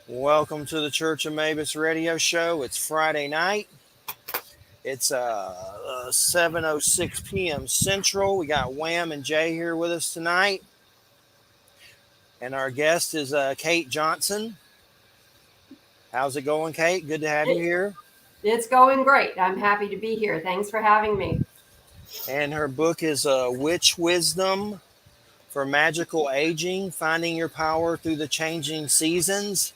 Welcome to the Church of Mabus radio show. It's Friday night. It's 7:06 p.m. Central. We got Wham and Jay here with us tonight. And our guest is Cait Johnson. How's it going, Cait? Good to have you here. It's going great. I'm happy to be here. Thanks for having me. And her book is Witch Wisdom for Magical Aging, Finding Your Power Through the Changing Seasons.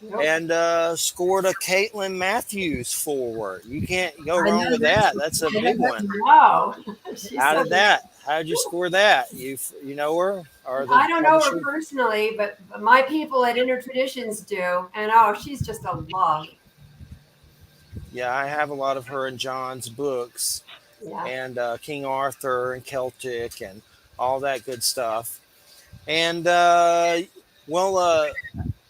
Yep. And scored a Caitlin Matthews forward. You can't go wrong with that. That's a big one. Wow. How did you score that? You know her? Or I don't know her personally, but my people at Inner Traditions do. And she's just a love. Yeah, I have a lot of her and John's books. Yeah. And King Arthur and Celtic and all that good stuff. And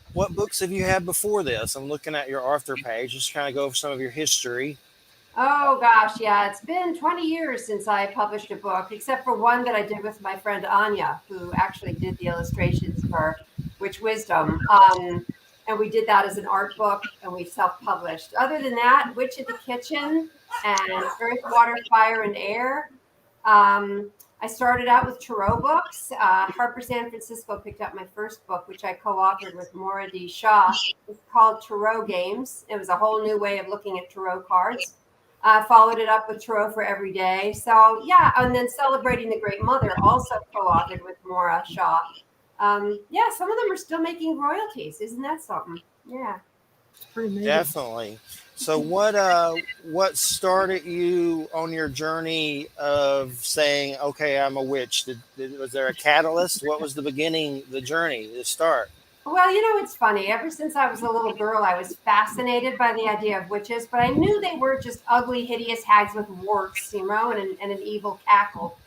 what books have you had before this? I'm looking at your Arthur page, just kind of go over some of your history. Oh, gosh, yeah. It's been 20 years since I published a book, except for one that I did with my friend Anya, who actually did the illustrations for Witch Wisdom. And we did that as an art book, and we self-published. Other than that, Witch in the Kitchen and Earth, Water, Fire, and Air. I started out with tarot books. Harper San Francisco picked up my first book, which I co-authored with Maura D. Shaw. It's called Tarot Games. It was a whole new way of looking at tarot cards. Followed it up with Tarot for Every Day. So, yeah, and then Celebrating the Great Mother, also co-authored with Maura Shaw. Yeah, some of them are still making royalties. Isn't that something? Yeah. Definitely. So what started you on your journey of saying, okay, I'm a witch? Was there a catalyst? What was the beginning, the journey, the start? Well, it's funny. Ever since I was a little girl, I was fascinated by the idea of witches, but I knew they were just ugly, hideous hags with warts, and an evil cackle.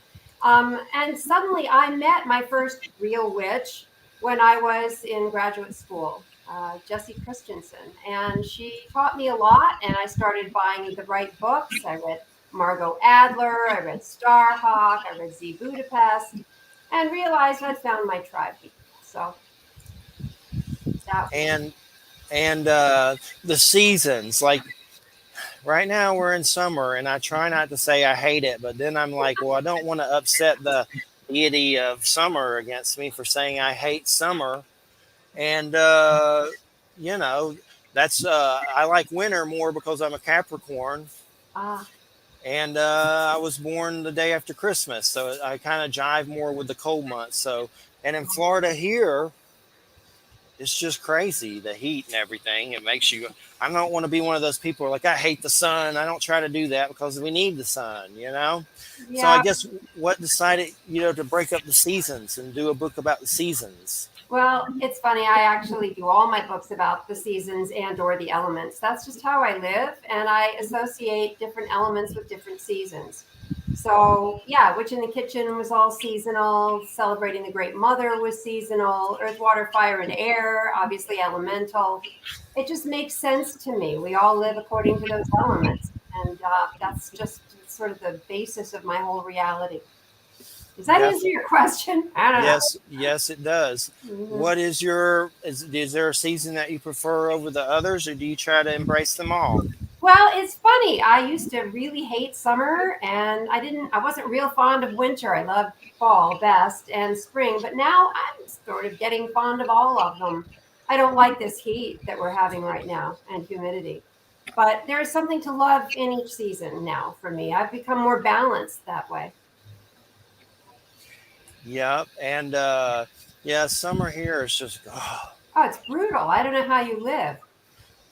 And suddenly I met my first real witch when I was in graduate school. Jessie Christensen, and she taught me a lot, and I started buying the right books. I read Margot Adler, I read Starhawk, I read Z Budapest, and realized I'd found my tribe. So and the seasons, like right now we're in summer, and I try not to say I hate it, but then I'm like, well, I don't want to upset the deity of summer against me for saying I hate summer. And, that's I like winter more because I'm a Capricorn. And I was born the day after Christmas. So I kind of jive more with the cold months. So, and in Florida here, it's just crazy, the heat and everything. It makes you, I don't want to be one of those people who are like, I hate the sun. I don't try to do that because we need the sun, Yeah. So I guess what decided, to break up the seasons and do a book about the seasons? Well, it's funny. I actually do all my books about the seasons and or the elements. That's just how I live, and I associate different elements with different seasons. So, yeah, Witch in the Kitchen was all seasonal. Celebrating the Great Mother was seasonal. Earth, Water, Fire, and Air, obviously elemental. It just makes sense to me. We all live according to those elements, and that's just sort of the basis of my whole reality. Does that answer your question? I don't know. Yes, it does. Mm-hmm. What is is there a season that you prefer over the others, or do you try to embrace them all? Well, it's funny. I used to really hate summer, and I wasn't real fond of winter. I loved fall best and spring, but now I'm sort of getting fond of all of them. I don't like this heat that we're having right now and humidity, but there's something to love in each season now for me. I've become more balanced that way. Yep, and summer here is just it's brutal. I don't know how you live.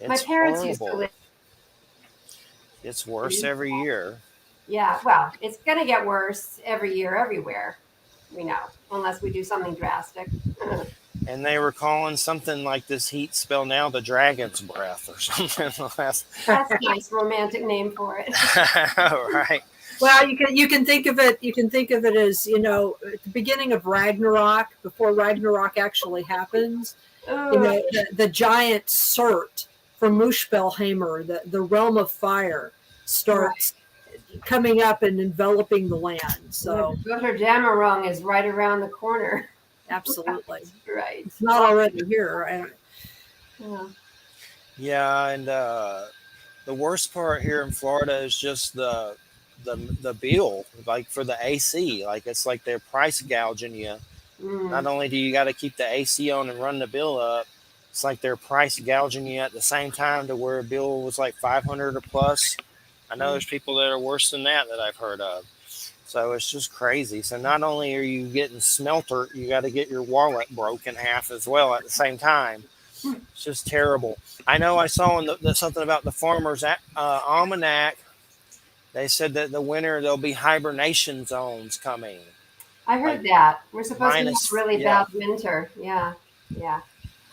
My parents used to live. It's worse every year. Yeah, well, it's going to get worse every year, everywhere. We know, unless we do something drastic. And they were calling something like this heat spell now the dragon's breath or something. That's a nice romantic name for it. Right. Well, you can think of it. You can think of it as at the beginning of Ragnarok, before Ragnarok actually happens. The giant Surt from Muspelheimr, the realm of fire, starts coming up and enveloping the land. So Götterdämmerung is right around the corner. Absolutely. Right. It's not already here. Yeah. Yeah, and the worst part here in Florida is just the bill, like for the AC. Like it's like they're price gouging you. Not only do you got to keep the AC on and run the bill up, it's like they're price gouging you at the same time to where a bill was like 500 or plus. I know there's people that are worse than that I've heard of. So it's just crazy. So not only are you getting smelter, you got to get your wallet broke in half as well at the same time. It's just terrible. I know I saw in something about the Farmer's Almanac. They said that the winter there'll be hibernation zones coming. I heard Like that. We're supposed to have minus, a really yeah. bad winter. Yeah. Yeah.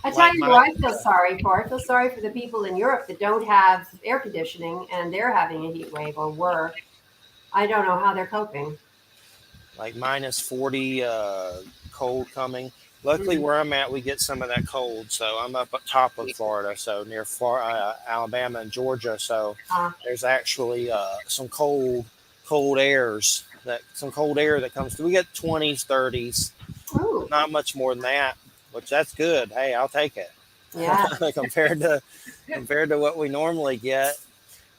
I tell Like you who I feel sorry for. I feel sorry for the people in Europe that don't have air conditioning and they're having a heat wave or were. I don't know how they're coping. Like minus 40, cold coming. Luckily, where I'm at, we get some of that cold. So I'm up top of Florida, so near Florida, Alabama and Georgia. So there's actually some cold airs some cold air that comes through. We get 20s, 30s, Ooh. not much more than that, which that's good. Hey, I'll take it. Yeah. compared to what we normally get.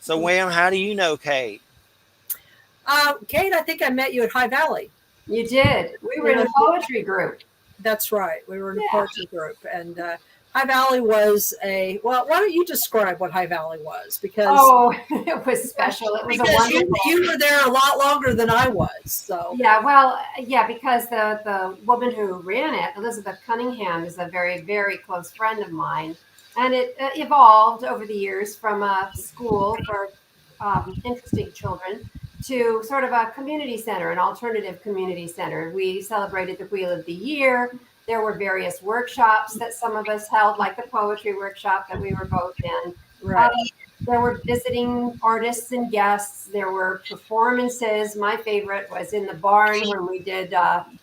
So, Wham, how do you know Cait? Cait, I think I met you at High Valley. You did. We were in a poetry group. That's right. We were in a poetry group. And High Valley was well, why don't you describe what High Valley was? Because it was special. It was a because wonderful. you were there a lot longer than I was. So Because the woman who ran it, Elizabeth Cunningham, is a very, very close friend of mine. And it evolved over the years from a school for interesting children to sort of a community center, an alternative community center. We celebrated the Wheel of the Year. There were various workshops that some of us held, like the poetry workshop that we were both in. Right. There were visiting artists and guests. There were performances. My favorite was in the barn when we did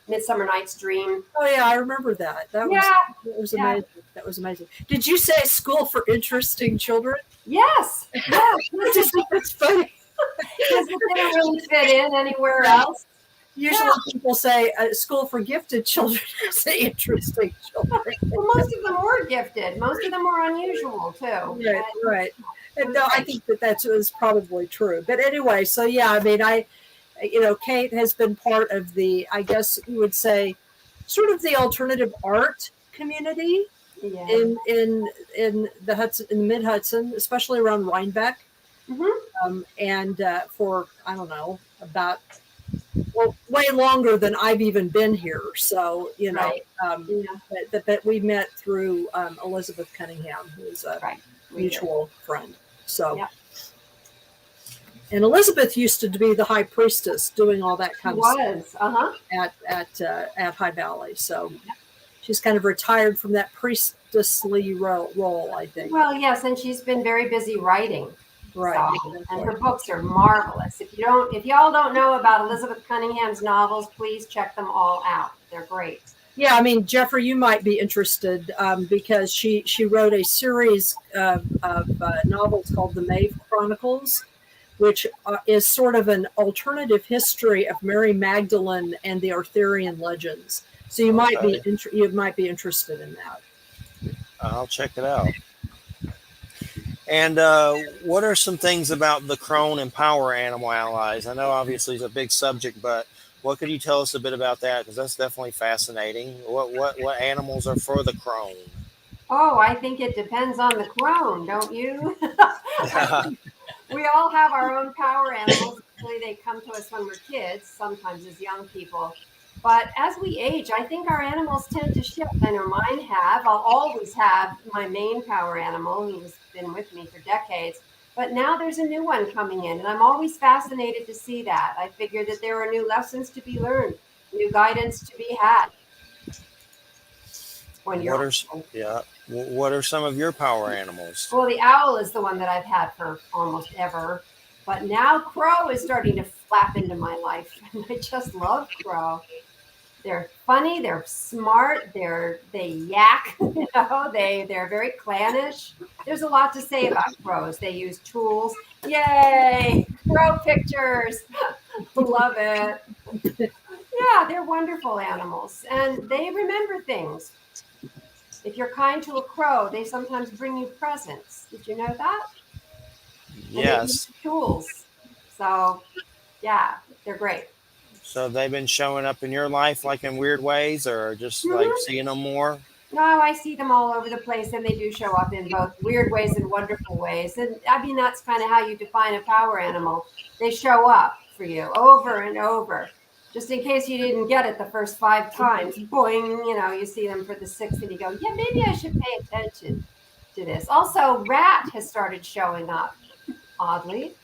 Midsummer Night's Dream. Oh, yeah, I remember that. That was amazing. That was amazing. Did you say School for Interesting Children? Yes. I just think that's funny. Because it didn't really fit in anywhere else. Usually people say School for Gifted Children is interesting children. Well, most of them were gifted. Most of them were unusual, too. Right. And no, I think that was probably true. But anyway, so yeah, I mean, Cait has been part of the, I guess you would say, sort of the alternative art community in the Hudson, in the Mid Hudson, especially around Rhinebeck. And for, I don't know, about way longer than I've even been here. So, that we met through Elizabeth Cunningham, who's a mutual friend. So, and Elizabeth used to be the high priestess doing all that kind of stuff at High Valley. So she's kind of retired from that priestessly role, I think. Well, yes, and she's been very busy writing. Right. So, and her books are marvelous. If y'all don't know about Elizabeth Cunningham's novels, please check them all out. They're great. Yeah, I mean, Jeffrey, you might be interested because she wrote a series of novels called The Maeve Chronicles, which is sort of an alternative history of Mary Magdalene and the Arthurian legends. So you might be interested in that. I'll check it out. And what are some things about the crone and power animal allies? I know obviously it's a big subject, but what could you tell us a bit about that? Because that's definitely fascinating. What animals are for the crone? Oh, I think it depends on the crone, don't you? We all have our own power animals. Usually they come to us when we're kids, sometimes as young people. But as we age, I think our animals tend to shift. I know mine have. I'll always have my main power animal who's been with me for decades. But now there's a new one coming in, and I'm always fascinated to see that. I figure that there are new lessons to be learned, new guidance to be had. What are some of your power animals? Well, the owl is the one that I've had for almost ever. But now Crow is starting to flap into my life. And I just love Crow. They're funny, they're smart, they yak, they're very clannish. There's a lot to say about crows. They use tools. Yay! Crow pictures. Love it. Yeah, they're wonderful animals, and they remember things. If you're kind to a crow, they sometimes bring you presents. Did you know that? And they give you Yes. tools. So, yeah, they're great. So they've been showing up in your life like in weird ways, or just like Hmm. seeing them more. No, I see them all over the place, and they do show up in both weird ways and wonderful ways. And I mean, that's kind of how you define a power animal. They show up for you over and over. Just in case you didn't get it the first 5 times, boing, you see them for the sixth, and you go, yeah, maybe I should pay attention to this. Also, rat has started showing up, oddly.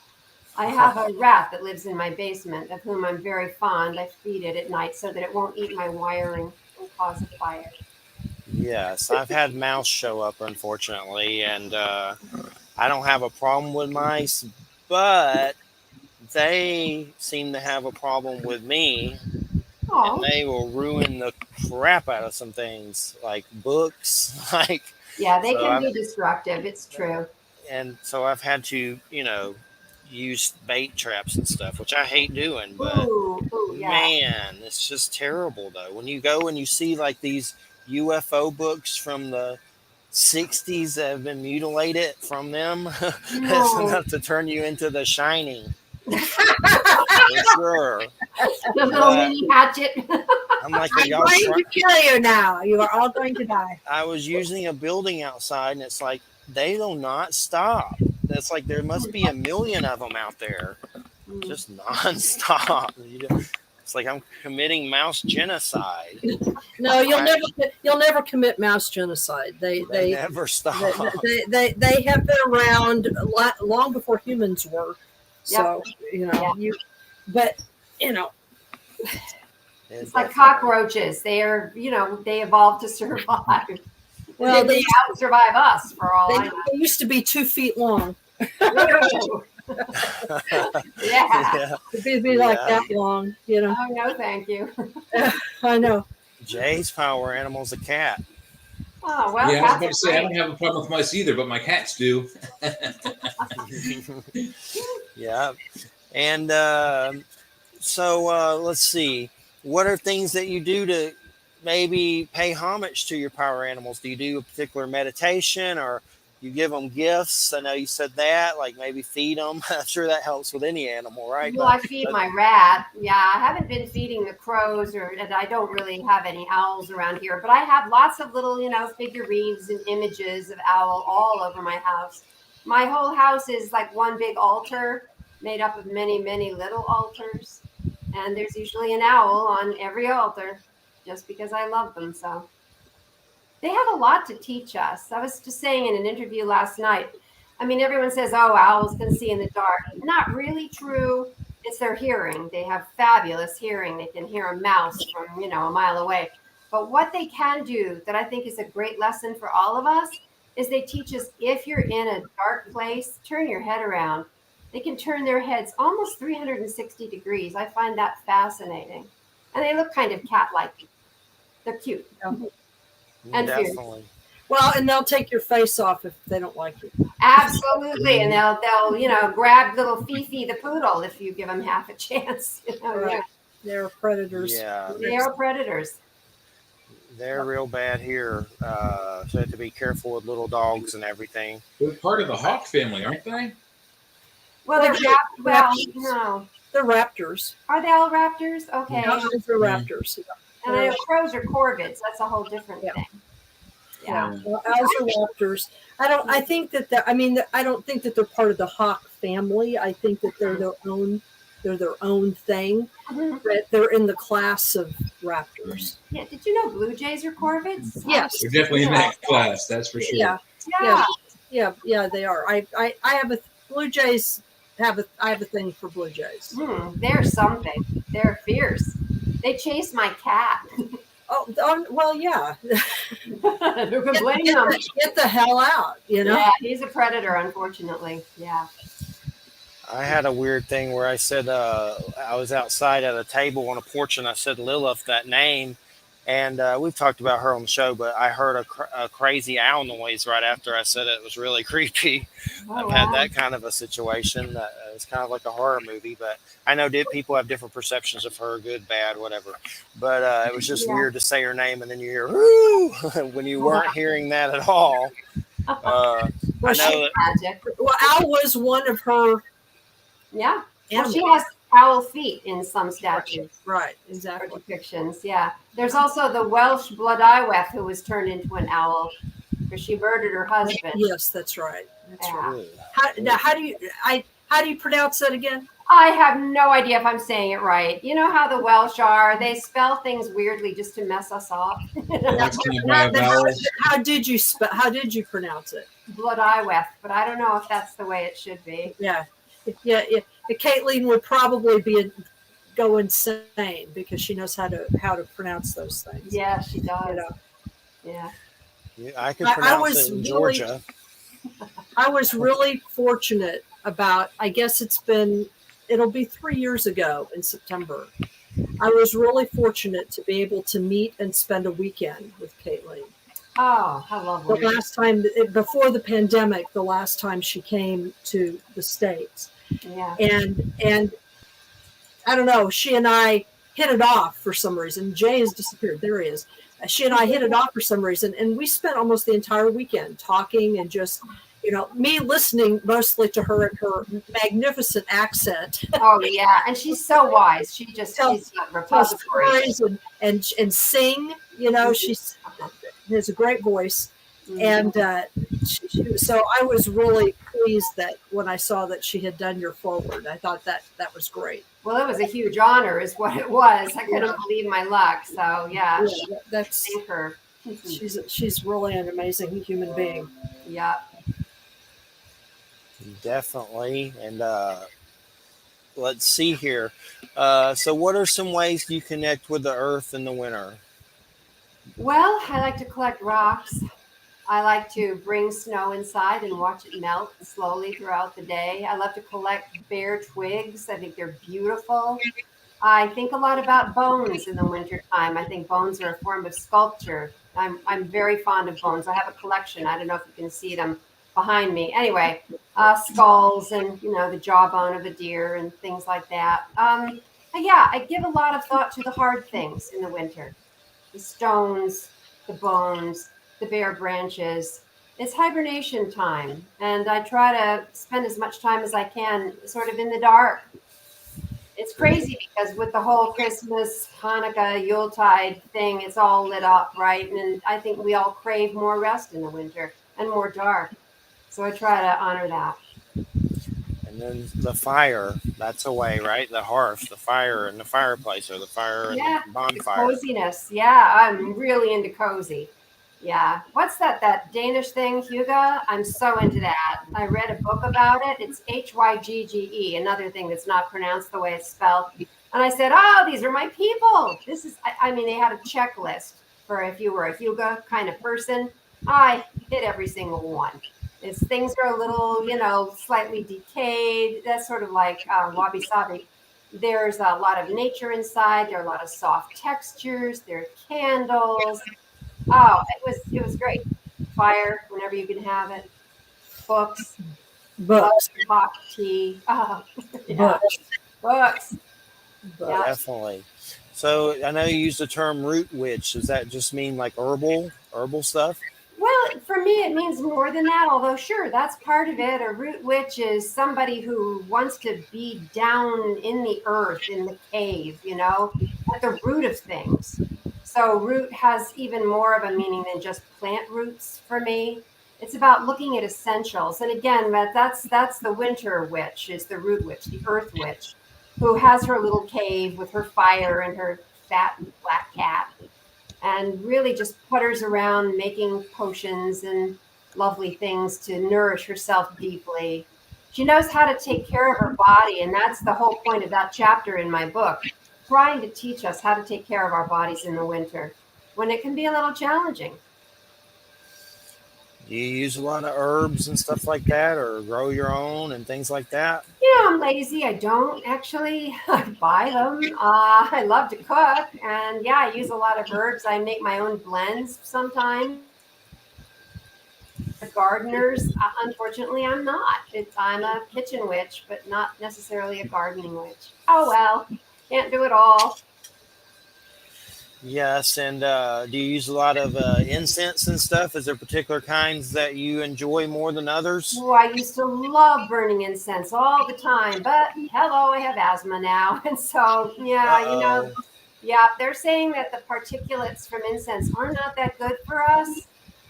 I have a rat that lives in my basement, of whom I'm very fond. I feed it at night so that it won't eat my wiring and cause a fire. Yes, I've had mouse show up, unfortunately, and I don't have a problem with mice, but they seem to have a problem with me, and Oh, they will ruin the crap out of some things, like books, like yeah, they so. can be destructive. It's true. So I've had to, use bait traps and stuff, which I hate doing, but Ooh, ooh, yeah. man, it's just terrible though. When you go and you see like these UFO books from the 60s that have been mutilated from them, it's No, enough to turn you into the Shining for sure. the little But mini hatchet. I'm like, are I'm y'all going to kill you now. You are all going to die. I was using a building outside, and it's like they do not stop. It's like there must be a million of them out there, just nonstop. It's like I'm committing mouse genocide. No, you'll never commit mouse genocide. They never stop. They have been around long before humans were. So but It's like cockroaches. They are, they evolved to survive. Well, they out survive us for all I know. They used to be 2 feet long. Yeah. It'd be like that long, Oh, no, thank you. I know. Jay's power animal's a cat. Oh, well, yeah, I was about to say, I don't have a problem with mice either, but my cats do. Yeah. And so let's see. What are things that you do to maybe pay homage to your power animals? Do you do a particular meditation, or you give them gifts? I know you said that, like maybe feed them. I'm sure that helps with any animal, right? Well, I feed my rat. Yeah, I haven't been feeding the crows, and I don't really have any owls around here, but I have lots of little, figurines and images of owl all over my house. My whole house is like one big altar made up of many, many little altars. And there's usually an owl on every altar just because I love them. So they have a lot to teach us. I was just saying in an interview last night, I mean, everyone says, oh, owls can see in the dark. Not really true. It's their hearing. They have fabulous hearing. They can hear a mouse from, a mile away. But what they can do that I think is a great lesson for all of us is they teach us, if you're in a dark place, turn your head around. They can turn their heads almost 360 degrees. I find that fascinating. And they look kind of cat-like. They're cute. And definitely. fierce. Well, and they'll take your face off if they don't like you. Absolutely. And they'll grab little Fifi the poodle if you give them half a chance. Right. They're predators. Yeah. They are predators. They're real bad here. So you have to be careful with little dogs and everything. They're part of the hawk family, aren't they? Well, they're raptors. No. They're raptors. Are they all raptors? Okay. They're raptors. And I know crows are corvids. That's a whole different thing. Yeah. Well, owls are raptors. I think that I don't think that they're part of the hawk family. I think that they're their own thing. But they're in the class of raptors. Yeah. Did you know blue jays are corvids? Yes. They're definitely in that class, that's for sure. Yeah. They are. I have a blue jays. I have a thing for blue jays. They're something. They're fierce. They chase my cat. Well, yeah. Who can blame them? Get the hell out, Yeah, he's a predator, unfortunately. Yeah. I had a weird thing where I said I was outside at a table on a porch, and I said Lilith, that name, And we've talked about her on the show, but I heard a crazy owl noise right after I said it. It was really creepy. I've had that kind of a situation. That it's kind of like a horror movie, but I know people have different perceptions of her, good, bad, whatever. But it was just weird to say her name, and then you hear "woo" when you weren't hearing that at all. Well, I know owl was one of her. Yeah. Animals. Well, she has owl feet in some statues. Right, exactly. Or depictions, yeah. There's also the Welsh Blodeuwedd who was turned into an owl because she murdered her husband. Yes, that's right. That's right. Now, how do you pronounce that again? I have no idea if I'm saying it right. You know how the Welsh are; they spell things weirdly just to mess us up. How did you pronounce it? Blodeuwedd, but I don't know if that's the way it should be. Yeah. Caitlin would probably go insane because she knows how to pronounce those things. Yeah, she does. You know? Yeah. I can pronounce it in Georgia. I was really fortunate about, I guess it'll be 3 years ago in September. I was really fortunate to be able to meet and spend a weekend with Caitlin. Oh, how lovely. The last time, before the pandemic, the last time she came to the States. Yeah. And I don't know, she and I hit it off for some reason. Jay has disappeared. There he is. She and I hit it off for some reason. And we spent almost the entire weekend talking and just, me listening mostly to her and her magnificent accent. Oh, yeah. And she's so wise. She's got repository. And sing, she has a great voice. And so I was really pleased that when I saw that she had done your forward, I thought that was great. Well, it was a huge honor is what it was. I couldn't believe my luck. So, yeah. That's thank her. She's really an amazing human being. Yeah. Definitely. And let's see here. So what are some ways you connect with the earth in the winter? Well, I like to collect rocks. I like to bring snow inside and watch it melt slowly throughout the day. I love to collect bare twigs. I think they're beautiful. I think a lot about bones in the wintertime. I think bones are a form of sculpture. I'm very fond of bones. I have a collection. I don't know if you can see them behind me. Anyway, skulls and, the jawbone of a deer and things like that. I give a lot of thought to the hard things in the winter. The stones, the bones, the bare branches. It's hibernation time, and I try to spend as much time as I can sort of in the dark. It's crazy because with the whole Christmas, Hanukkah, Yuletide thing, it's all lit up, right? And I think we all crave more rest in the winter and more dark. So I try to honor that. And then the fire, that's a way, right? The hearth, the fire in the fireplace, or the fire in the bonfire. The coziness. Yeah, I'm really into cozy. Yeah. What's that Danish thing, Hygge? I'm so into that. I read a book about it. It's Hygge, another thing that's not pronounced the way it's spelled. And I said, these are my people. This is, they had a checklist for if you were a Hygge kind of person. I hit every single one. Things are a little, slightly decayed. That's sort of like wabi-sabi. There's a lot of nature inside. There are a lot of soft textures. There are candles. Oh, it was great. Fire, whenever you can have it. Books. Hot tea. Oh, yeah. Books. Yeah. Definitely. So I know you use the term root witch. Does that just mean like herbal stuff? Well, for me, it means more than that, although sure, that's part of it. A root witch is somebody who wants to be down in the earth, in the cave, at the root of things. So root has even more of a meaning than just plant roots for me. It's about looking at essentials. And again, that's the winter witch, is the root witch, the earth witch, who has her little cave with her fire and her fat black cat. And really just putters around making potions and lovely things to nourish herself deeply. She knows how to take care of her body, and that's the whole point of that chapter in my book, trying to teach us how to take care of our bodies in the winter when it can be a little challenging. Do you use a lot of herbs and stuff like that, or grow your own and things like that? Yeah, I'm lazy. I don't actually buy them. I love to cook, and yeah, I use a lot of herbs. I make my own blends sometimes. Gardeners, unfortunately, I'm not. I'm a kitchen witch, but not necessarily a gardening witch. Oh well, can't do it all. Yes, and do you use a lot of incense and stuff? Is there particular kinds that you enjoy more than others? Oh, I used to love burning incense all the time, but hello, I have asthma now, and so yeah, Uh-oh. yeah, they're saying that the particulates from incense are not that good for us.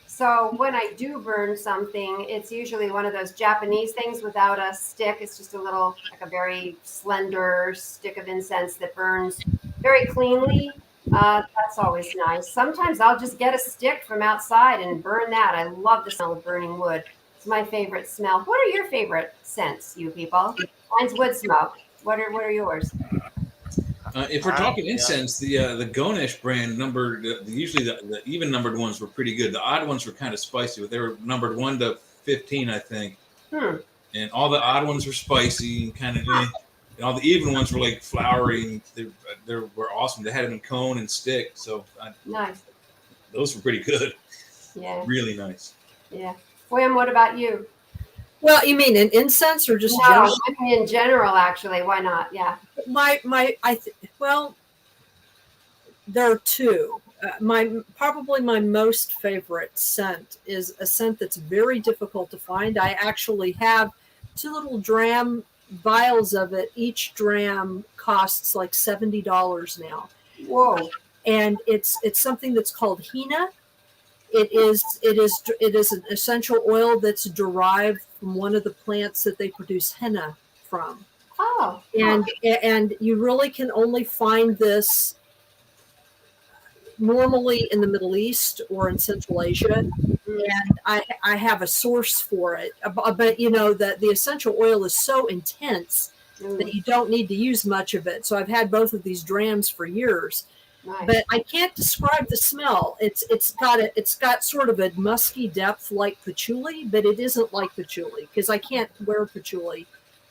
So when I do burn something, it's usually one of those Japanese things without a stick. It's just a little, like a very slender stick of incense that burns very cleanly. That's always nice. Sometimes I'll just get a stick from outside and burn that. I love the smell of burning wood. It's my favorite smell. What are your favorite scents, you people? Mine's wood smoke. What are yours? If we're talking Yeah. incense, the Ganesh brand usually the even numbered ones were pretty good. The odd ones were kind of spicy, but they were numbered 1 to 15, I think. And all the odd ones were spicy and kind of, and all the even ones were like flowery. And they were awesome. They had them in cone and stick, so Nice. those were pretty good. Yeah. Really nice. Yeah. William, what about you? Well, you mean in incense or just No, general? I mean in general, actually. Why not? Yeah. Well, there are two. Probably my most favorite scent is a scent that's very difficult to find. I actually have 2 little dram vials of it. Each dram costs like $70 now. Whoa. And it's something that's called henna. It is an essential oil that's derived from one of the plants that they produce henna from. Oh. And you really can only find this normally in the Middle East or in Central Asia. And I have a source for it. But you know that the essential oil is so intense that you don't need to use much of it. So I've had both of these drams for years. Nice. But I can't describe the smell. It's got sort of a musky depth like patchouli, but it isn't like patchouli because I can't wear patchouli.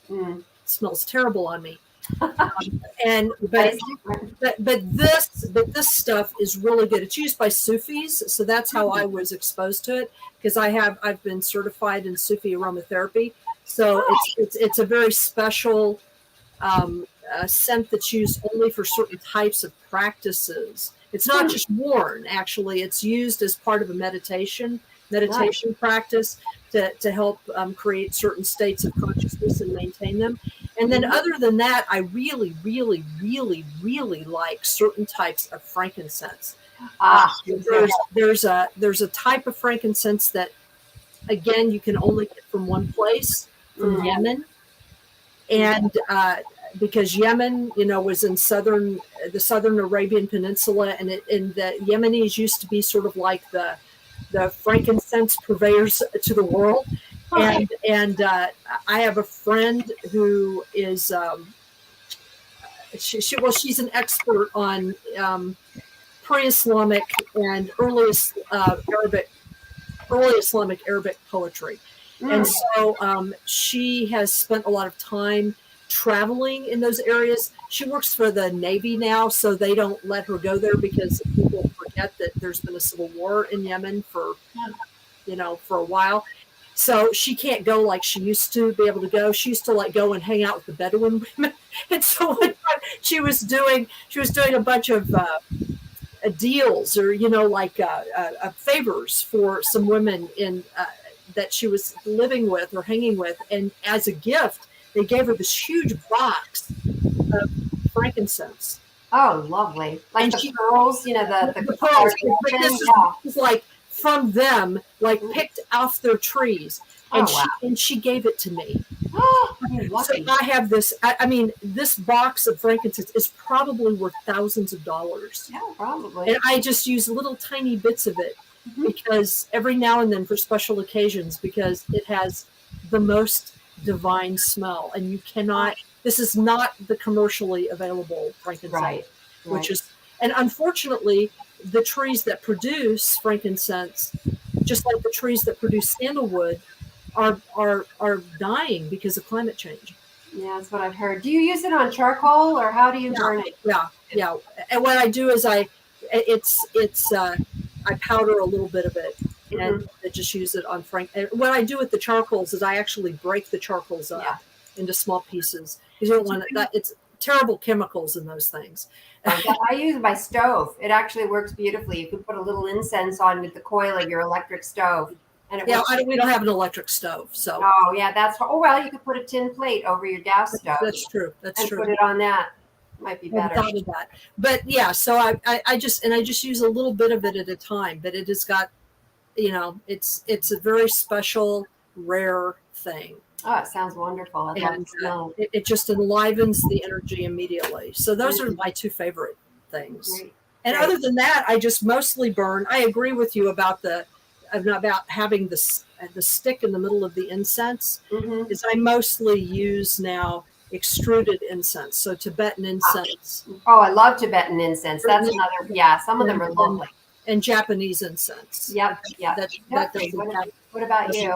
It smells terrible on me. But this stuff is really good. It's used by Sufis, so that's how I was exposed to it because I've been certified in Sufi aromatherapy. So it's a very special scent that's used only for certain types of practices. It's not just worn, actually. It's used as part of a meditation practice to help create certain states of consciousness and maintain them. And then other than that, I really, really, really, really like certain types of frankincense. There's a type of frankincense that, again, you can only get from one place, from Yemen. And because Yemen, was in the southern Arabian Peninsula, and the Yemenis used to be sort of like the frankincense purveyors to the world. And I have a friend who is she's an expert on pre-Islamic and early Islamic Arabic poetry. And so she has spent a lot of time traveling in those areas. She works for the Navy now, so they don't let her go there because people forget that there's been a civil war in Yemen for a while. So she can't go like she used to be able to go. She used to like go and hang out with the Bedouin women. And so one time she was doing a bunch of deals or favors for some women in that she was living with or hanging with, and as a gift they gave her this huge box of frankincense. Oh, lovely! Like and the pearls, the pearls. But this is like from them, like picked off their trees, and she gave it to me. So I have this. I mean, this box of frankincense is probably worth thousands of dollars. Yeah, probably. And I just use little tiny bits of it because every now and then for special occasions, because it has the most divine smell, and you cannot. This is not the commercially available frankincense, which is, and unfortunately, the trees that produce frankincense just like the trees that produce sandalwood are dying because of climate change. Yeah, that's what I've heard. Do you use it on charcoal, or how do you burn it? Yeah. And what I do is I powder a little bit of it, and I just use it on and what I do with the charcoals is I actually break the charcoals up into small pieces, because you don't want that. It's terrible chemicals in those things. I use my stove. It actually works beautifully. You can put a little incense on with the coil of your electric stove. And it works. We don't have an electric stove, so. Oh, yeah, well, you could put a tin plate over your gas stove. That's true. And put it on that. Might be better. I thought of that. But yeah, so I just use a little bit of it at a time, but it has got, it's a very special, rare thing. Oh, it sounds wonderful. It just enlivens the energy immediately. So those are my two favorite things. Great. And other than that, I just mostly burn. I agree with you about having the stick in the middle of the incense. Is I mostly use now extruded incense, so Tibetan incense. Oh, I love Tibetan incense. That's another. Some of them are lovely. And Japanese incense. Yep. What about you,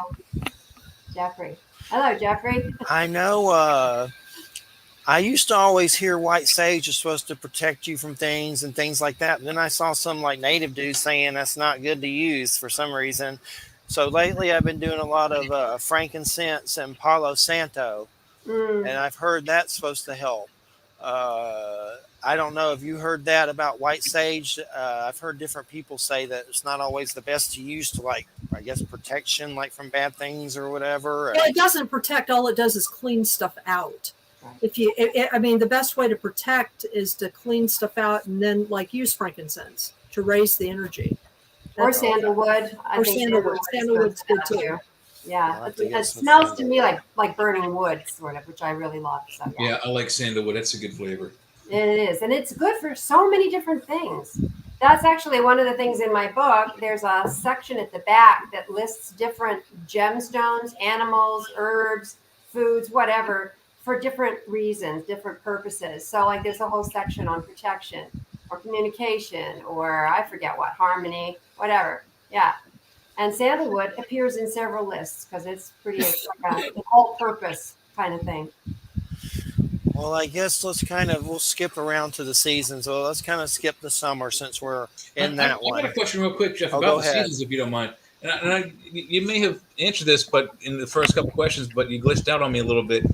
Jeffrey? Hello, Jeffrey. I know. I used to always hear white sage is supposed to protect you from things and things like that. And then I saw some like native dudes saying that's not good to use for some reason. So lately I've been doing a lot of frankincense and Palo Santo. And I've heard that's supposed to help. I don't know if you heard that about white sage. I've heard different people say that it's not always the best to use to, like, I guess, protection, like from bad things or whatever. Well, it doesn't protect. All it does is clean stuff out. If you, the best way to protect is to clean stuff out and then like use frankincense to raise the energy. Or sandalwood. Sandalwood's good too. Yeah, it smells to me like burning wood, sort of, which I really love. So, yeah, I like sandalwood. That's a good flavor. It is, and it's good for so many different things. That's actually one of the things in my book. There's a section at the back that lists different gemstones, animals, herbs, foods, whatever, for different reasons, different purposes. So, like, there's a whole section on protection or communication or I forget what, harmony, whatever. Yeah. And sandalwood appears in several lists because it's pretty like an all-purpose kind of thing. Well, I guess we'll skip around to the seasons. Well, let's kind of skip the summer since we're in that one. I got a question real quick, Jeff, about the seasons, if you don't mind. And you may have answered this, but in the first couple questions, but you glitched out on me a little bit.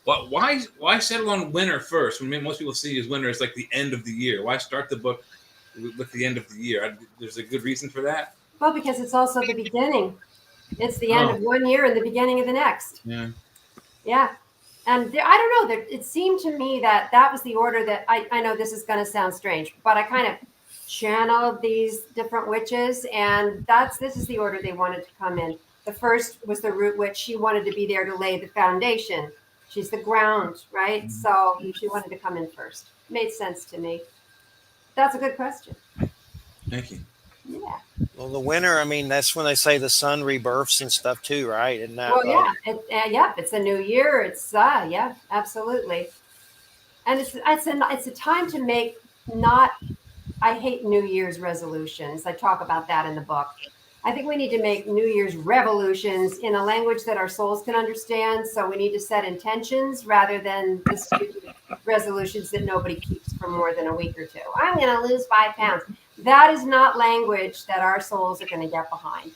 Why settle on winter first? When most people see as winter is like the end of the year. Why start the book with the end of the year? There's a good reason for that. Well, because it's also the beginning. It's the end of one year and the beginning of the next. Yeah. Yeah. And I don't know. It seemed to me that was the order that I know this is going to sound strange, but I kind of channeled these different witches, and this is the order they wanted to come in. The first was the root witch. She wanted to be there to lay the foundation. She's the ground, right? Mm-hmm. So she wanted to come in first. Made sense to me. That's a good question. Thank you. Yeah. Well, the winter, that's when they say the sun rebirths and stuff too, right? Isn't that, it's a new year. It's yeah, absolutely. And it's a time to make I hate New Year's resolutions. I talk about that in the book. I think we need to make New Year's revolutions in a language that our souls can understand. So we need to set intentions rather than the stupid resolutions that nobody keeps for more than a week or two. I'm going to lose 5 pounds. That is not language that our souls are going to get behind.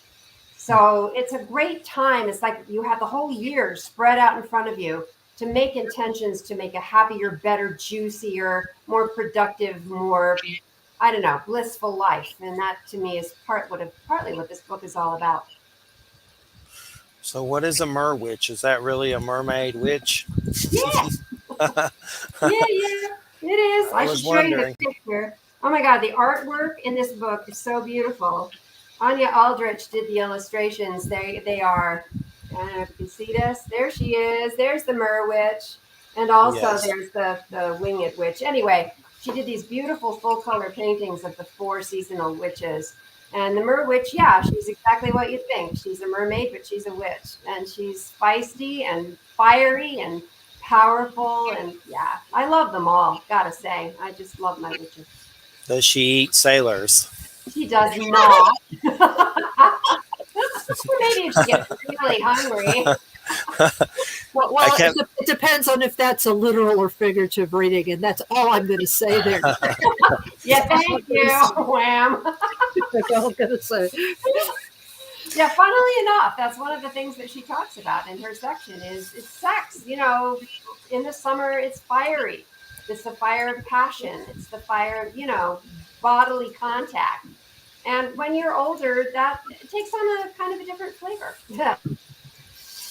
So it's a great time. It's like you have the whole year spread out in front of you to make intentions to make a happier, better, juicier, more productive, more, blissful life. And that to me is partly what this book is all about. So what is a mer witch? Is that really a mermaid witch? Yeah. Yeah, it is. I should show you the picture. Oh my God, the artwork in this book is so beautiful. Anya Aldrich did the illustrations. They are, I don't know if you can see this. There she is. There's the mer witch. And also there's the winged witch. Anyway, she did these beautiful full color paintings of the 4 seasonal witches. And the mer witch, she's exactly what you think. She's a mermaid, but she's a witch. And she's feisty and fiery and powerful. And I love them all, gotta say. I just love my witches. Does she eat sailors? She does not. if she gets really hungry. Well, it depends on if that's a literal or figurative reading, and that's all I'm going to say there. Yeah, thank you, Wham. That's all I'm going to say. Yeah, funnily enough, that's one of the things that she talks about in her section is it's sex. You know, in the summer, it's fiery. It's the fire of passion. It's the fire of, bodily contact. And when you're older, that takes on a kind of a different flavor. Yeah.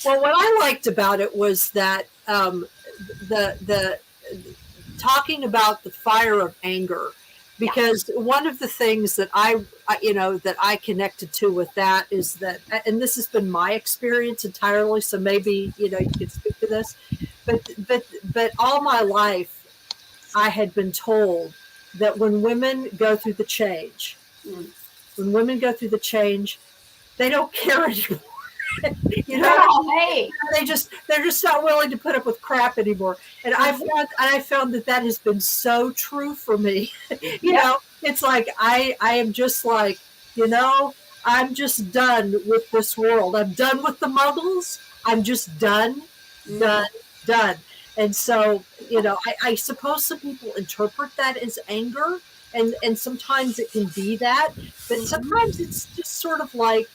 Well, what I liked about it was that the talking about the fire of anger, because one of the things that I connected to with that is that, and this has been my experience entirely, so maybe you can speak to this, but all my life I had been told that when women go through the change, they don't care anymore. They're just not willing to put up with crap anymore. And I found that has been so true for me. It's like I am just like, I'm just done with this world. I'm done with the muggles. I'm just done. And so, I suppose some people interpret that as anger, and sometimes it can be that, but sometimes it's just sort of like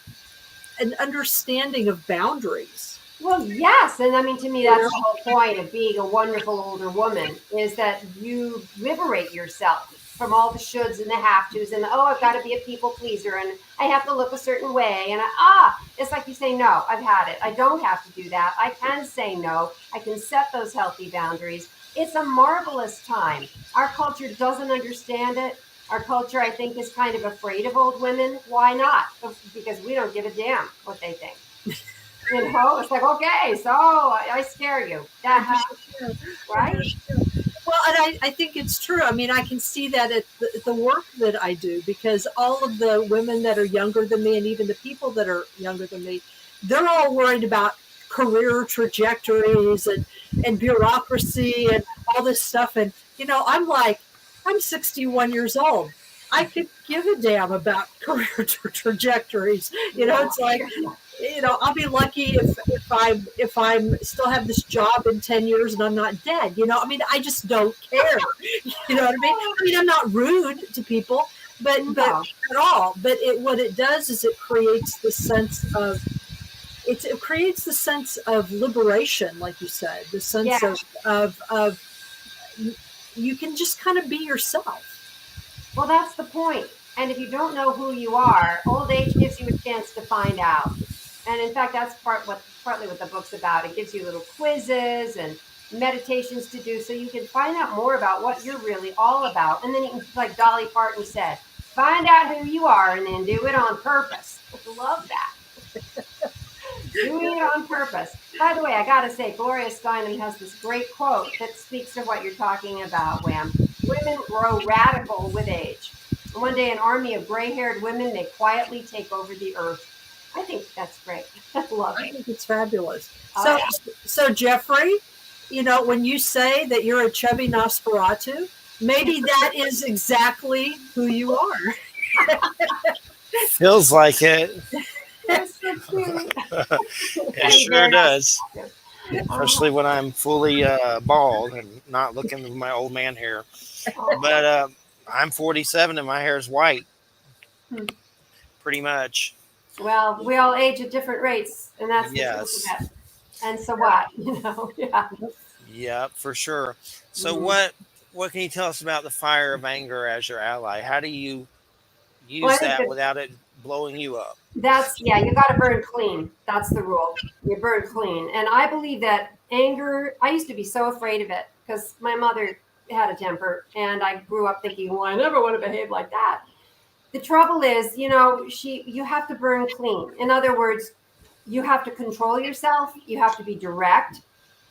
an understanding of boundaries. Well, yes. And I mean, to me, that's the whole point of being a wonderful older woman, is that you liberate yourself from all the shoulds and the have tos and I've got to be a people pleaser and I have to look a certain way. And it's like you say, no, I've had it. I don't have to do that. I can say no. I can set those healthy boundaries. It's a marvelous time. Our culture doesn't understand it. Our culture, I think, is kind of afraid of old women. Why not? Because we don't give a damn what they think. It's like, okay, so I scare you. Right? Well, and I think it's true. I mean, I can see that at the work that I do, because all of the women that are younger than me, and even the people that are younger than me, they're all worried about career trajectories and bureaucracy and all this stuff. And, I'm 61 years old. I could give a damn about career trajectories. It's like, I'll be lucky if I'm still have this job in 10 years and I'm not dead. I just don't care. You know what I mean? I mean, I'm not rude to people, but at all. But what it does is it creates the sense of liberation, like you said, the sense of you can just kind of be yourself. Well, that's the point. And if you don't know who you are, old age gives you a chance to find out. And in fact, that's partly what the book's about. It gives you little quizzes and meditations to do so you can find out more about what you're really all about. And then you can, like Dolly Parton said, find out who you are and then do it on purpose. I love that. Doing it on purpose. By the way, I got to say, Gloria Steinem has this great quote that speaks to what you're talking about, Wham. Women grow radical with age. One day, an army of gray-haired women may quietly take over the earth. I think that's great. I love it. I think it's fabulous. So Jeffrey, when you say that you're a chubby Nosferatu, maybe that is exactly who you are. Feels like it. That's so cute. It sure does. Especially when I'm fully bald and not looking with my old man hair. But I'm 47 and my hair is white. Pretty much. Well, we all age at different rates, and that's the yes. truth of it. And so what? Yeah, for sure. So what can you tell us about the fire of anger as your ally? How do you use that without it blowing you up? You got to burn clean. That's the rule. You burn clean. And I believe that anger, I used to be so afraid of it because my mother had a temper and I grew up thinking, well, I never want to behave like that. The trouble is, you have to burn clean. In other words, you have to control yourself. You have to be direct.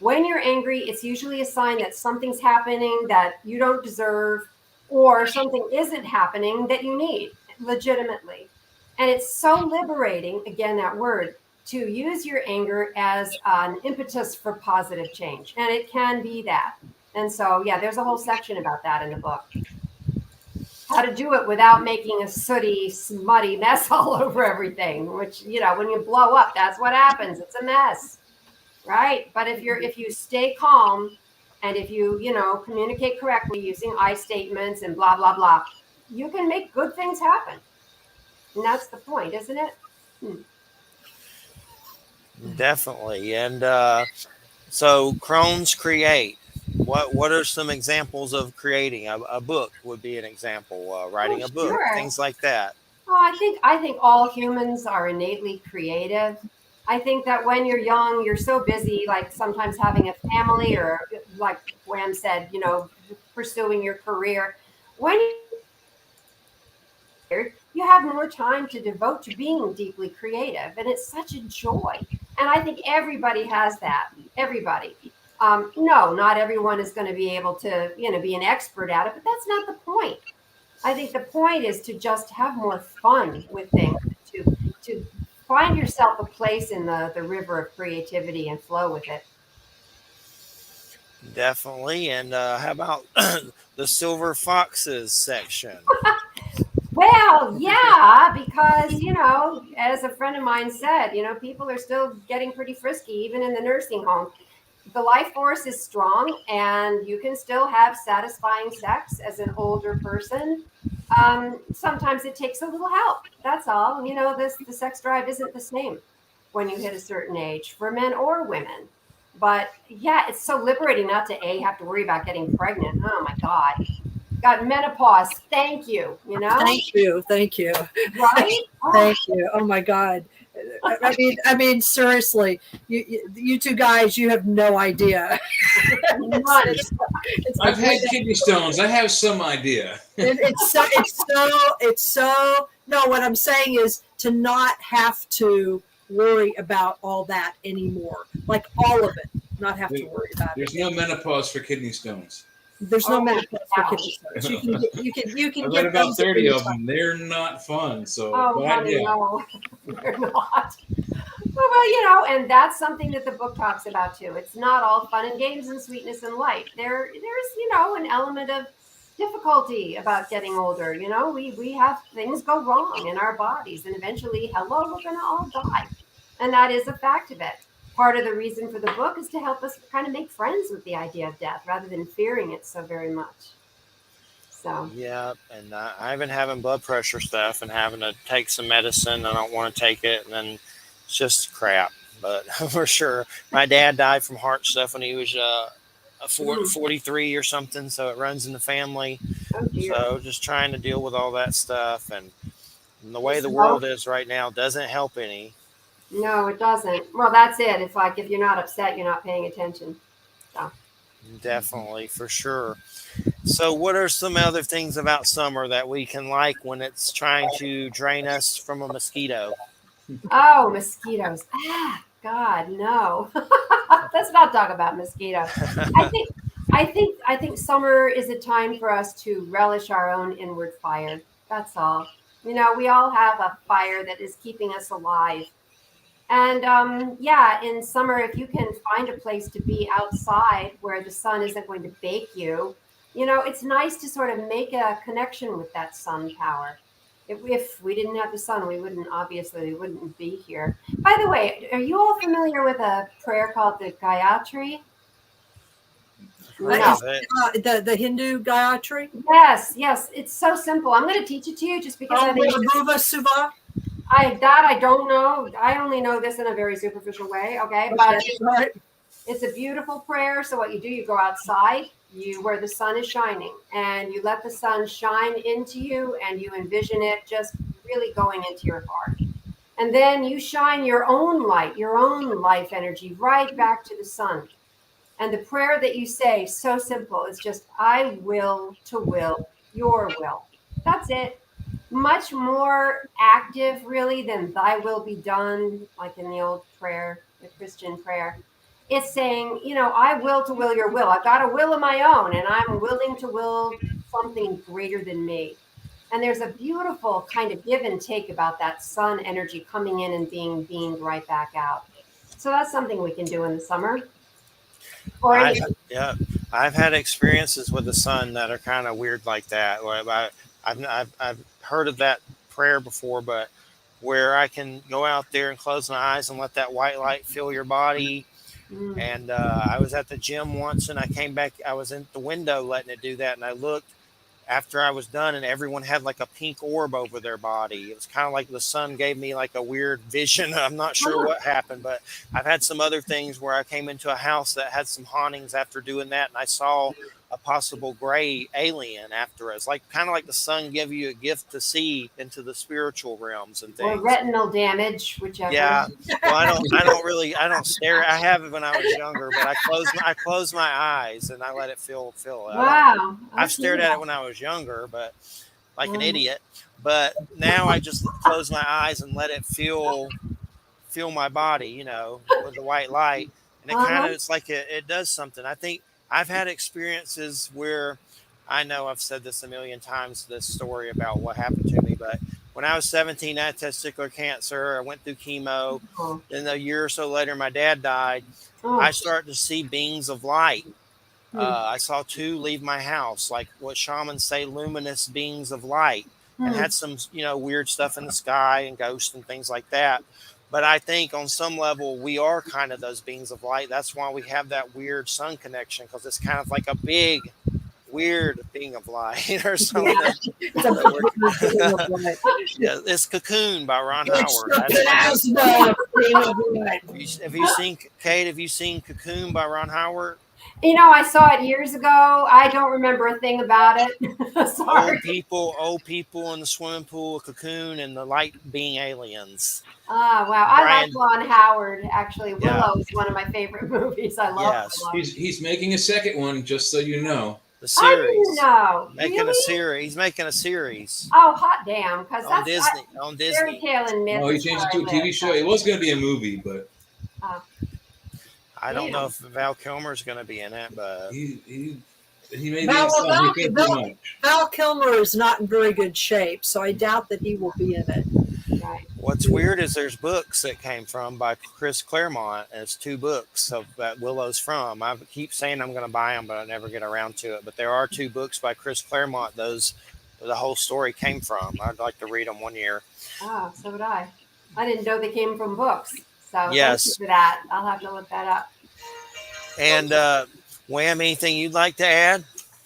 When you're angry, it's usually a sign that something's happening that you don't deserve, or something isn't happening that you need legitimately. And it's so liberating, again, that word, to use your anger as an impetus for positive change. And it can be that. And so, there's a whole section about that in the book. how to do it without making a sooty, smutty mess all over everything, which, you know, when you blow up, that's what happens. It's a mess, right? But if you stay calm and if you, you know, communicate correctly using I statements and blah, blah, blah, you can make good things happen. And that's the point, isn't it? Definitely. And so Crohn's Create. What are some examples of creating a book? Would be an example. Writing a book, sure. things like that. Oh, I think all humans are innately creative. I think that when you're young, you're so busy, like sometimes having a family, or like Wham said, you know, pursuing your career. When you have more time to devote to being deeply creative, and it's such a joy. And I think everybody has that. Everybody. No, not everyone is going to be able to, you know, be an expert at it, but that's not the point. I think the point is to just have more fun with things, to find yourself a place in the river of creativity and flow with it. Definitely. And how about the Silver Foxes section? Well, yeah, because, you know, as a friend of mine said, you know, people are still getting pretty frisky, even in the nursing home. The life force is strong, and you can still have satisfying sex as an older person. Sometimes it takes a little help. That's all. You know, the sex drive isn't the same when you hit a certain age for men or women. But yeah, it's so liberating not to have to worry about getting pregnant. Oh my God. Got menopause. Thank you. You know? Thank you. Right? Thank you. Oh my God. I mean, seriously, you two guys, you have no idea. I've had kidney stones. I have some idea. It's so. No, what I'm saying is to not have to worry about all that anymore. Like all of it, not have to worry about it. There's no menopause for kidney stones. There's no menopause for kidney stones. You can I've get read about those 30 of them. They're not fun. So, honey, no, they're not. Well, you know, and that's something that the book talks about too. It's not all fun and games and sweetness and light. There's, you know, an element of difficulty about getting older. You know, we have things go wrong in our bodies, and eventually, hello, we're gonna all die, and that is a fact of it. Part of the reason for the book is to help us kind of make friends with the idea of death rather than fearing it so very much. So yeah, and I've been having blood pressure stuff and having to take some medicine. I don't want to take it, and then it's just crap. But for sure, my dad died from heart stuff when he was 43 or something, so it runs in the family. So just trying to deal with all that stuff, and the way the world is right now doesn't help any. No, it doesn't. Well, that's it. It's like if you're not upset, you're not paying attention. So. Definitely, for sure. So what are some other things about summer that we can like when it's trying to drain us from a mosquito? Oh, mosquitoes. Ah, God, no. Let's not talk about mosquitoes. I think summer is a time for us to relish our own inward fire. That's all. You know, we all have a fire that is keeping us alive. And yeah, in summer, if you can find a place to be outside where the sun isn't going to bake you, you know, it's nice to sort of make a connection with that sun power. If we didn't have the sun, we wouldn't be here. By the way, are you all familiar with a prayer called the Gayatri? No. The Hindu Gayatri? Yes. It's so simple. I'm going to teach it to you just because I think I don't know. I only know this in a very superficial way. Okay. But it's a beautiful prayer. So what you do, you go outside, where the sun is shining, and you let the sun shine into you, and you envision it just really going into your heart. And then you shine your own light, your own life energy right back to the sun. And the prayer that you say, so simple, is just, I will to will your will. That's it. Much more active, really, than thy will be done, like in the old prayer, the Christian prayer. It's saying, you know, I will to will your will. I've got a will of my own, and I'm willing to will something greater than me. And there's a beautiful kind of give and take about that sun energy coming in and being beamed right back out. So that's something we can do in the summer. I've had experiences with the sun that are kind of weird like that. Where I've heard of that prayer before, but where I can go out there and close my eyes and let that white light fill your body. And I was at the gym once, and I came back. I was in the window letting it do that, and I looked after I was done, and everyone had like a pink orb over their body. It was kind of like the sun gave me like a weird vision. I'm not sure what happened, but I've had some other things where I came into a house that had some hauntings after doing that, and I saw a possible gray alien after us, like kind of like the sun gave you a gift to see into the spiritual realms and things. Or retinal damage, whichever. Yeah. Well, I don't stare. I have it when I was younger, but I close my eyes and I let it fill it. Wow. I've stared at it when I was younger, but like an idiot. But now I just close my eyes and let it feel my body, with the white light. And it kind of, it's like it does something. I think I've had experiences where, I know I've said this a million times, this story about what happened to me, but when I was 17, I had testicular cancer. I went through chemo. Then a year or so later, my dad died. I started to see beings of light. I saw 2 leave my house, like what shamans say, luminous beings of light, and had some, weird stuff in the sky and ghosts and things like that. But I think on some level, we are kind of those beings of light. That's why we have that weird sun connection, because it's kind of like a big, weird being of light or something. Yeah, it's Cocoon by Ron Howard. Have you seen, Cait? Have you seen Cocoon by Ron Howard? I saw it years ago. I don't remember a thing about it. Sorry. Old people in the swimming pool, a cocoon, and the light being aliens. Ah, wow. I like Ron Howard, actually. Willow is one of my favorite movies. I love it. He's making a second one, just so you know. The series. I didn't know. Making a series. He's making a series. Oh, hot damn. Because on Disney. On Disney. Fairy Tale and Myth. Oh, he changed it to a TV show. It was going to be a movie, but... I don't know if Val Kilmer's going to be in it, but he made the Val Kilmer is not in very good shape, so I doubt that he will be in it. Right. What's weird is there's books that came from by Chris Claremont, and it's 2 books of that Willow's from. I keep saying I'm going to buy them, but I never get around to it. But there are 2 books by Chris Claremont. Those the whole story came from. I'd like to read them one year. Oh, so would I. I didn't know they came from books. So yes, thank you for that. I'll have to look that up. And Wham, anything you'd like to add?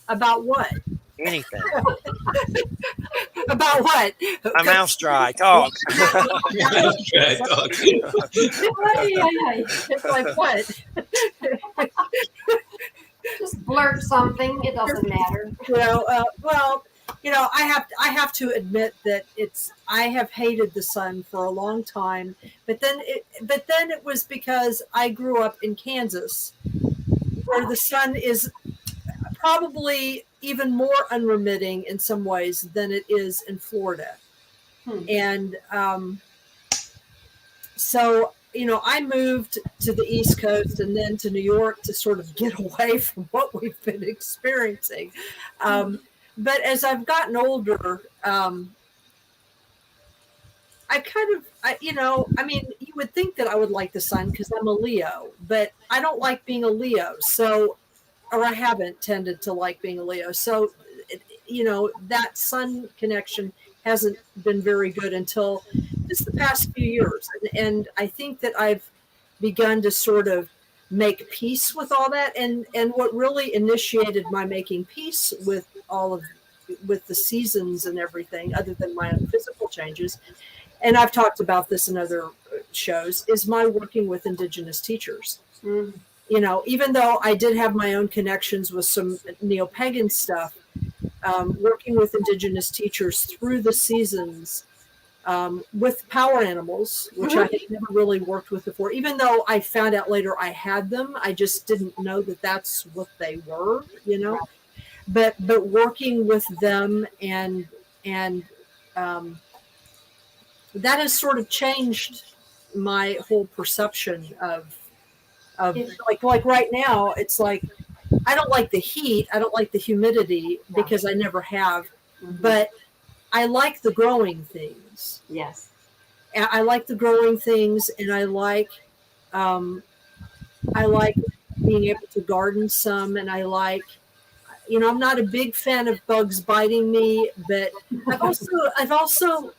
About what? Anything. About what? My mouth's dry. Talk. It's like what? Just blurt something. It doesn't matter. I have to admit that I have hated the sun for a long time, but then it was because I grew up in Kansas, where the sun is probably even more unremitting in some ways than it is in Florida. And so I moved to the East Coast and then to New York to sort of get away from what we've been experiencing. But as I've gotten older, you would think that I would like the sun because I'm a Leo, but I don't like being a Leo. Or I haven't tended to like being a Leo. So, that sun connection hasn't been very good until just the past few years. And I think that I've begun to sort of make peace with all that. And what really initiated my making peace with with the seasons and everything, other than my own physical changes, and I've talked about this in other shows, is my working with Indigenous teachers. Even though I did have my own connections with some neo-pagan stuff, working with Indigenous teachers through the seasons, with power animals, which I had never really worked with before. Even though I found out later I had them, I just didn't know that that's what they were, But working with them and that has sort of changed my whole perception of like right now. It's like I don't like the heat, I don't like the humidity because I never have, but I like the growing things. Yes, I like the growing things, and I like being able to garden some, and I like I'm not a big fan of bugs biting me, but I've also,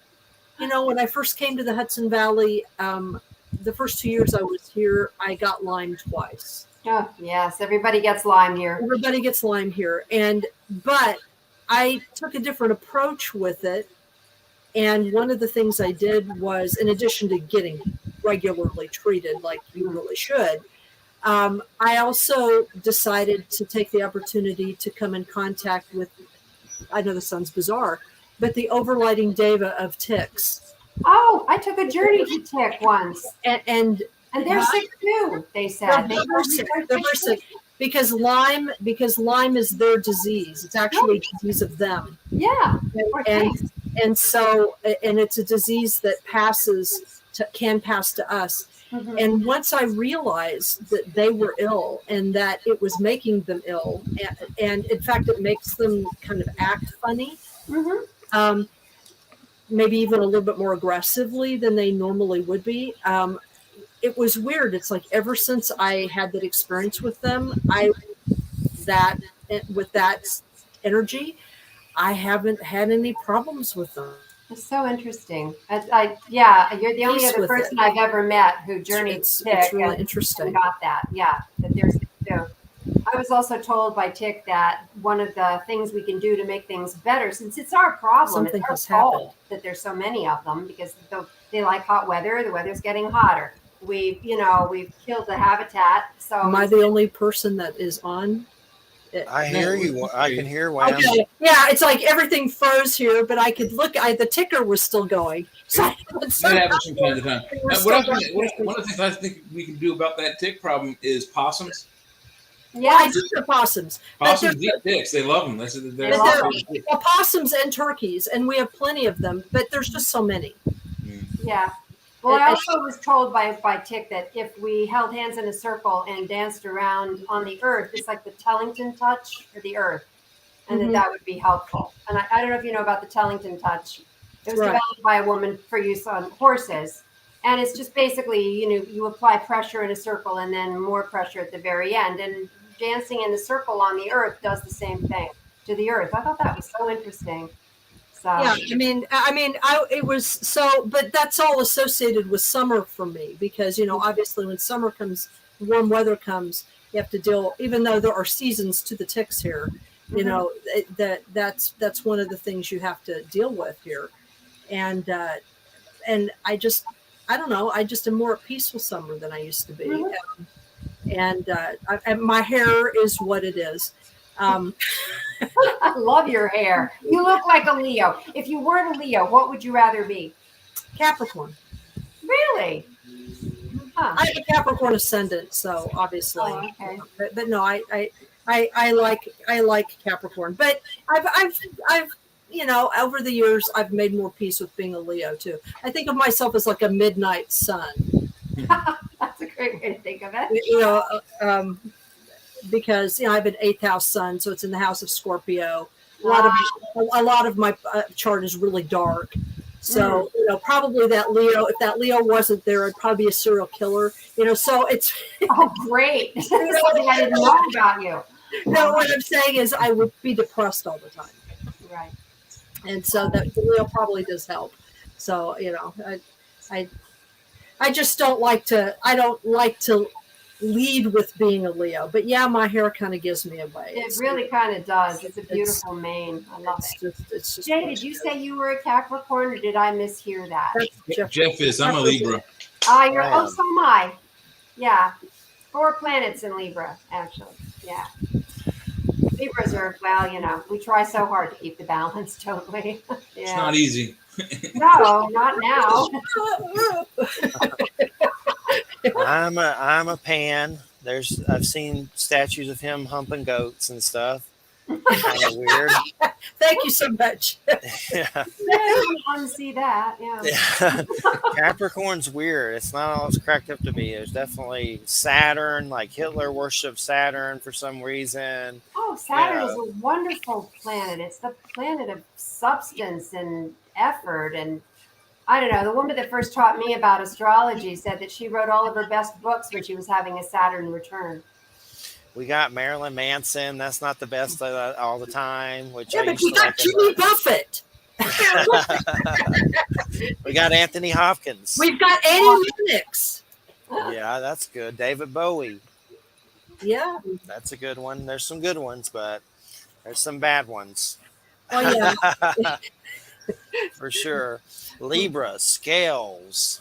when I first came to the Hudson Valley, the first 2 years I was here, I got Lyme twice. Oh, yes. Everybody gets Lyme here. Everybody gets Lyme here. But I took a different approach with it. And one of the things I did was, in addition to getting regularly treated like you really should, I also decided to take the opportunity to come in contact with, I know this sounds bizarre, but the overlighting deva of ticks. Oh, I took a journey to tick once. And they're sick too, they said. They're very sick. Because Lyme is their disease. It's actually a disease of them. Yeah. And so it's a disease that can pass to us. Mm-hmm. And once I realized that they were ill and that it was making them ill, and in fact, it makes them kind of act funny, mm-hmm. Maybe even a little bit more aggressively than they normally would be. It was weird. It's like ever since I had that experience with them, with that energy, I haven't had any problems with them. It's so interesting. Yeah, you're the only other person I've ever met who journeyed tick. It's really interesting. And got that. Yeah, that there's too. I was also told by Tick that one of the things we can do to make things better, since it's our problem, something it's our fault that there's so many of them, because they like hot weather. The weather's getting hotter. We've killed the habitat. So am I the only person that is on? I hear you. I can hear. Wow. Okay. Yeah, it's like everything froze here, but I could look. The ticker was still going. So that happens from time to time. One of the things I think we can do about that tick problem is possums. Yeah, I do the possums. Possums eat ticks. They love them. Well, possums and turkeys, and we have plenty of them, but there's just so many. Yeah. Well, I also was told by Tick that if we held hands in a circle and danced around on the earth, it's like the Tellington touch for the earth, and that would be helpful. And I don't know if you know about the Tellington touch. It was developed by a woman for use on horses. And it's just basically, you apply pressure in a circle and then more pressure at the very end. And dancing in the circle on the earth does the same thing to the earth. I thought that was so interesting. So. Yeah, it was so, but that's all associated with summer for me, because, obviously when summer comes, warm weather comes, you have to deal, even though there are seasons to the ticks here, that's one of the things you have to deal with here. And I don't know, I just am more at peace with summer than I used to be. And my hair is what it is. I love your hair. You look like a Leo. If you weren't a Leo, what would you rather be? Capricorn. Really? Huh. I have a Capricorn ascendant, so obviously. Oh, okay. But no, I like Capricorn. But I've over the years I've made more peace with being a Leo too. I think of myself as like a midnight sun. That's a great way to think of it. Because I have an 8th house sun, so it's in the house of Scorpio. A lot of my chart is really dark, so probably that Leo. If that Leo wasn't there, I'd probably be a serial killer. So it's great. This is something I didn't know about you. No, what I'm saying is I would be depressed all the time. Right. And so that Leo probably does help. So I just don't like to. I don't like to lead with being a Leo, but yeah, my hair kind of gives me away. It really kind of does. It's a beautiful mane. I love it. It's just. Jay, did you say you were a Capricorn, or did I mishear that? Jeff is. I'm a Libra. So am I. Yeah, 4 planets in Libra, actually. Yeah. Libras are, we try so hard to keep the balance, don't we? Yeah. It's not easy. No, not now. I'm a pan. I've seen statues of him humping goats and stuff. Kind of weird. Thank you so much. Yeah. I want to see that. Yeah. Capricorn's weird. It's not all it's cracked up to be. There's definitely Saturn, like Hitler worshipped Saturn for some reason. Oh, Saturn is a wonderful planet. It's the planet of substance and effort. And I don't know, the woman that first taught me about astrology said that she wrote all of her best books when she was having a Saturn return. We got Marilyn Manson. That's not the best all the time, which Yeah, I but used we to got like. Jimmy Buffett. We got Anthony Hopkins. We've got Annie Lennox. Yeah, that's good. David Bowie. Yeah. That's a good one. There's some good ones, but there's some bad ones. Oh yeah. For sure. Libra, scales.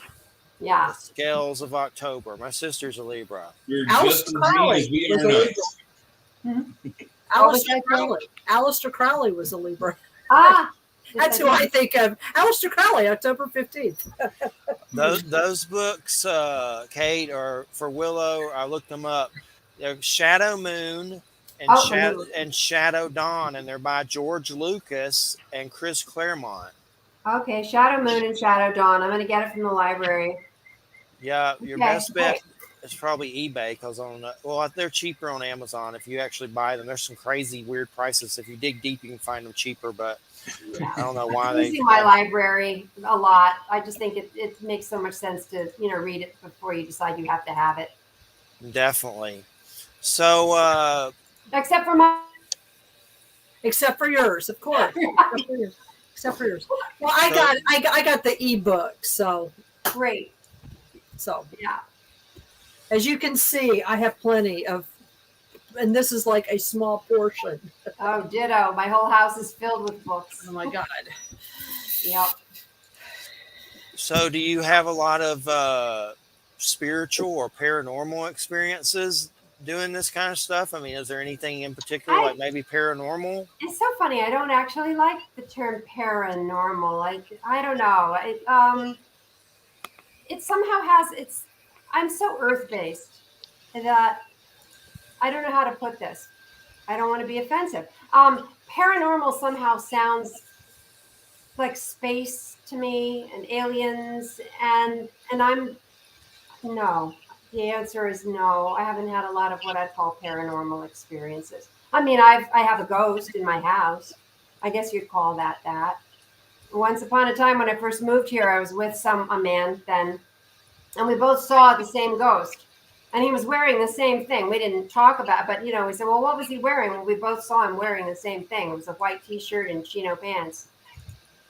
Yeah. The scales of October. My sister's a Libra. You're Alistair just as Crowley mean as we was are a nice. Aleister Crowley. Aleister Crowley was a Libra. Ah. That's who I think of. Aleister Crowley, October 15th. Those books, Cait, are for Willow. I looked them up. They're Shadow Moon and Shadow Dawn, and they're by George Lucas and Chris Claremont. Okay, Shadow Moon and Shadow Dawn. I'm going to get it from the library. Yeah, your best bet is probably eBay because they're cheaper on Amazon if you actually buy them. There's some crazy weird prices. If you dig deep, you can find them cheaper, but I don't know why I'm using my library a lot. I just think it makes so much sense to read it before you decide you have to have it. Definitely. So except for yours, of course. Except for yours. Well, I got the ebook, so great. So yeah, as you can see, I have plenty of, and this is like a small portion. Oh, ditto. My whole house is filled with books. Oh my God. Yep. So do you have a lot of spiritual or paranormal experiences doing this kind of stuff? I mean, is there anything in particular, like maybe paranormal? It's so funny. I don't actually like the term paranormal. Like, I don't know. It somehow has, I'm so earth-based that I don't know how to put this. I don't want to be offensive. Paranormal somehow sounds like space to me and aliens, and no. The answer is no. I haven't had a lot of what I call paranormal experiences. I mean, I have a ghost in my house. I guess you'd call that. Once upon a time when I first moved here, I was with a man then, and we both saw the same ghost. And he was wearing the same thing. We didn't talk about it, but we said, well, what was he wearing? Well, we both saw him wearing the same thing. It was a white t-shirt and chino pants.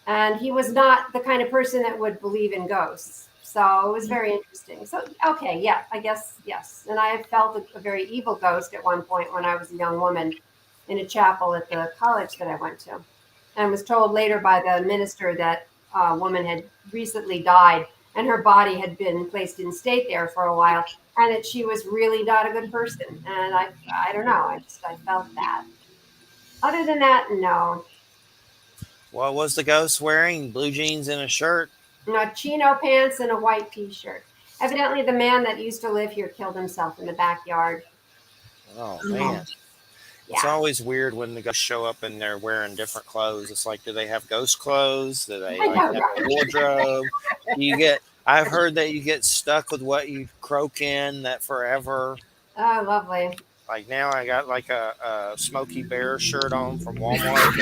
And he was not the kind of person that would believe in ghosts. So it was very interesting. So, okay, yeah, I guess, yes. And I felt a very evil ghost at one point when I was a young woman in a chapel at the college that I went to. And was told later by the minister that a woman had recently died and her body had been placed in state there for a while, and that she was really not a good person. And I don't know, I felt that. Other than that, no. What was the ghost wearing? Blue jeans and a shirt? No, chino pants and a white t-shirt. Evidently the man that used to live here killed himself in the backyard. Oh, man. Yeah. It's always weird when the ghosts show up and they're wearing different clothes. It's like, do they have ghost clothes? Do they have a wardrobe? I've heard that you get stuck with what you croak in that forever. Oh, lovely. Like now I got like a Smokey Bear shirt on from Walmart.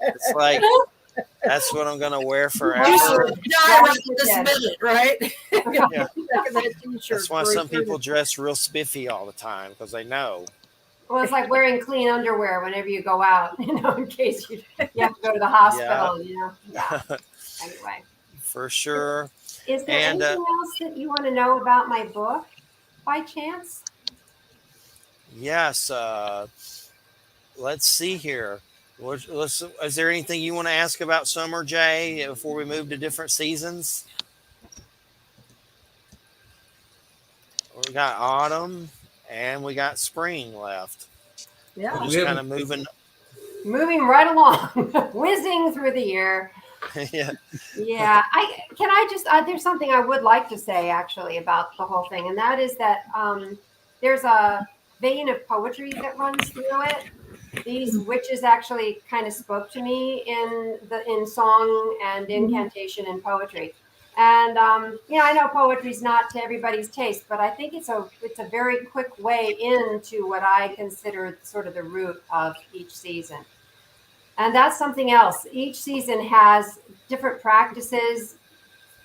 It's like, that's what I'm going to wear forever. Right this minute, right? Yeah. That's why some people dress real spiffy all the time, because they know. Well, it's like wearing clean underwear whenever you go out, in case you have to go to the hospital, Yeah. Anyway. For sure. Is there anything else that you want to know about my book, by chance? Yes. Let's see here. Is there anything you want to ask about summer, Jay, before we move to different seasons? We got autumn and we got spring left. Yeah. We're just kind of moving right along, whizzing through the year. Yeah. Yeah. There's something I would like to say actually about the whole thing, and that is that there's a vein of poetry that runs through it. These witches actually kind of spoke to me in song and incantation and poetry. And I know poetry's not to everybody's taste, but I think it's a very quick way into what I consider sort of the root of each season. And that's something else. Each season has different practices,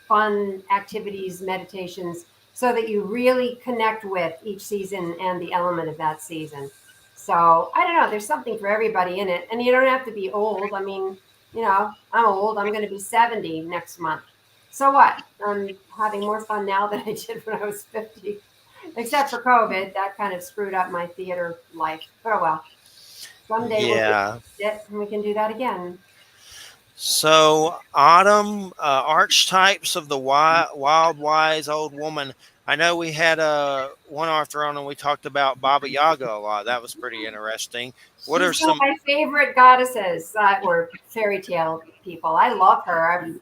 fun activities, meditations. so that you really connect with each season and the element of that season. So I don't know, there's something for everybody in it. And you don't have to be old. I mean, I'm old. I'm going to be 70 next month. So what? I'm having more fun now than I did when I was 50, except for COVID. That kind of screwed up my theater life. But oh well. Someday we'll get it and we can do that again. So, Autumn, archetypes of the wild, wise old woman. I know we had one author on and we talked about Baba Yaga a lot. That was pretty interesting. What are She's some one of my favorite goddesses or fairy tale people? I love her.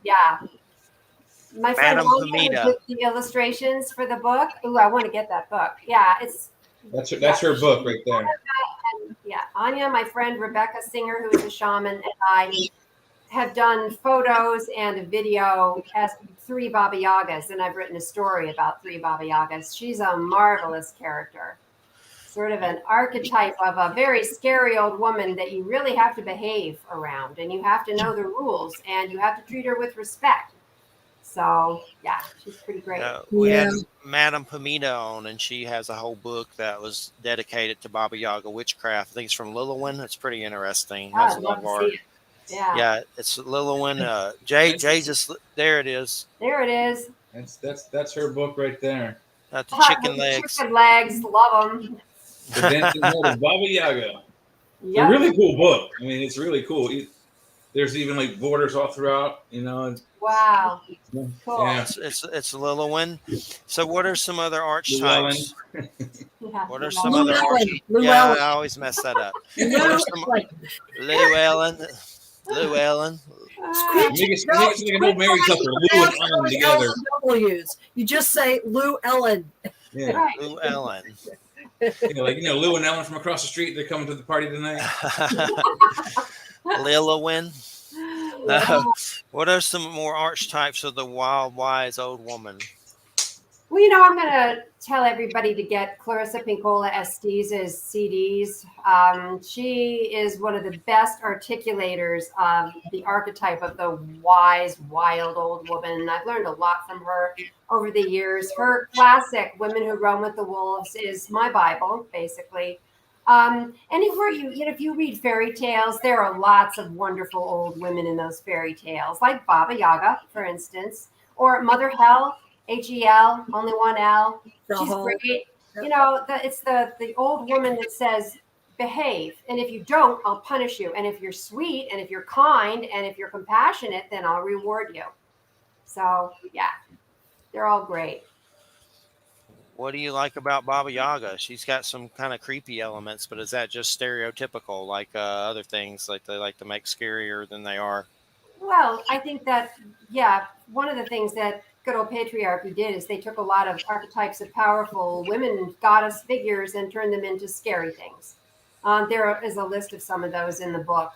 My friend Madame Anya who did the illustrations for the book. Ooh, I want to get that book. Yeah, that's her book right there. Yeah, Anya, my friend Rebecca Singer, who is a shaman, and I have done photos and a video as 3 Baba Yagas, and I've written a story about 3 Baba Yagas. She's a marvelous character, sort of an archetype of a very scary old woman that you really have to behave around, and you have to know the rules, and you have to treat her with respect. So, yeah, she's pretty great. We had Madame Pamita on, and she has a whole book that was dedicated to Baba Yaga witchcraft. I think it's from Lillowin. It's pretty interesting. I'd love to see it. Yeah, it's Lillowin. Jay just there. It is. There it is. That's her book right there. That's the chicken legs. Chicken legs, love them. The Dancing Head of Baba Yaga. It's a really cool book. I mean, it's really cool. There's even like borders all throughout, Wow. Cool. Yeah, it's Lillowin. So, what are some other archetypes? What are some other archetypes? Yeah, I always mess that up. Llewellyn. Make like an old Mary Tucker, Lou and Ellen together. W's. You just say Lou Ellen. Yeah. Right. Lou Ellen. Lou and Ellen from across the street. They're coming to the party tonight. Lillowin. What are some more archetypes of the wild, wise old woman? Well, I'm going to tell everybody to get Clarissa Pinkola Estiz's CDs. She is one of the best articulators of the archetype of the wise, wild old woman. I've learned a lot from her over the years. Her classic, Women Who Run with the Wolves, is my Bible, basically. And if you read fairy tales, there are lots of wonderful old women in those fairy tales, like Baba Yaga, for instance, or Mother Hel, Hel, only one L. She's great. It's the old woman that says, behave. And if you don't, I'll punish you. And if you're sweet, and if you're kind, and if you're compassionate, then I'll reward you. So, yeah, they're all great. What do you like about Baba Yaga? She's got some kind of creepy elements, but is that just stereotypical like other things like they like to make scarier than they are? Well, I think that, one of the things that good old patriarchy did is they took a lot of archetypes of powerful women, goddess figures, and turned them into scary things. There is a list of some of those in the book.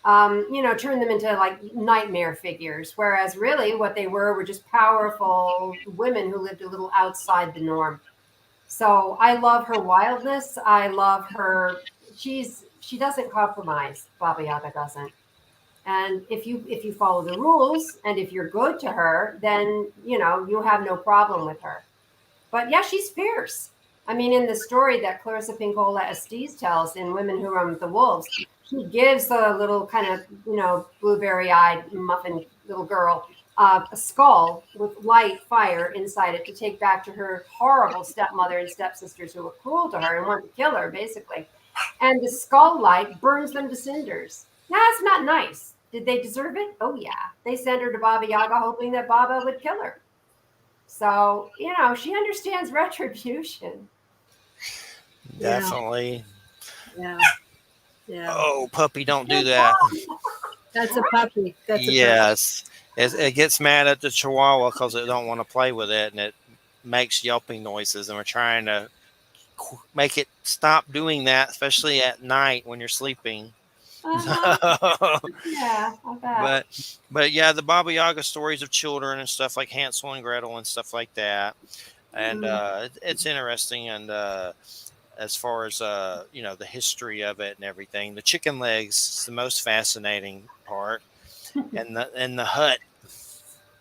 Turn them into like nightmare figures, whereas really what they were just powerful women who lived a little outside the norm. So I love her wildness. I love her. She doesn't compromise. Baba Yaga doesn't. And if you follow the rules and if you're good to her, then you have no problem with her. But yeah, she's fierce. I mean, in the story that Clarissa Pinkola Estiz tells in Women Who Run with the Wolves, he gives the little kind of, blueberry-eyed muffin little girl a skull with light fire inside it to take back to her horrible stepmother and stepsisters who were cruel to her and wanted to kill her, basically. And the skull light burns them to cinders. Now, that's not nice. Did they deserve it? Oh, yeah. They sent her to Baba Yaga hoping that Baba would kill her. So, she understands retribution. Definitely. Yeah. Oh, puppy, don't do that. That's a puppy. Yes. It gets mad at the Chihuahua because it don't want to play with it, and it makes yelping noises, and we're trying to make it stop doing that, especially at night when you're sleeping. Yeah, I bet. But yeah, the Baba Yaga stories of children and stuff like Hansel and Gretel and stuff like that, and it's interesting. And as far as the history of it and everything, the chicken legs is the most fascinating part, and the hut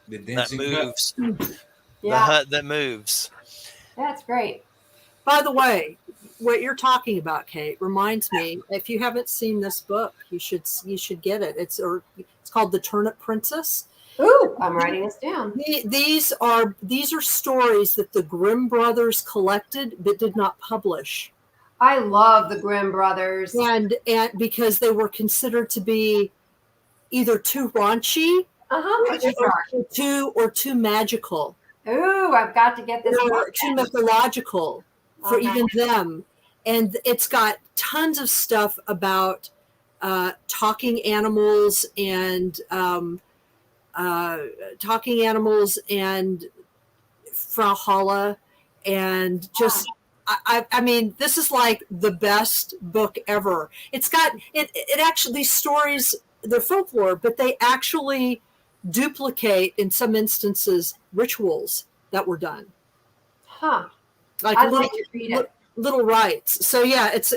that moves. The hut that moves. That's great. By the way, what you're talking about, Cait, reminds me. If you haven't seen this book, you should get it. It's called The Turnip Princess. Ooh, I'm writing this down. These are stories that the Grimm brothers collected but did not publish. I love the Grimm brothers, and because they were considered to be either too raunchy, or too magical. Ooh, I've got to get this book. Too mythological for even them. And it's got tons of stuff about talking animals and Frau Holle, and just I mean, this is like the best book ever. It's got it actually, these stories, they're folklore, but they actually duplicate in some instances rituals that were done. Huh. Like I'd like to read it. Little rites. So yeah, it's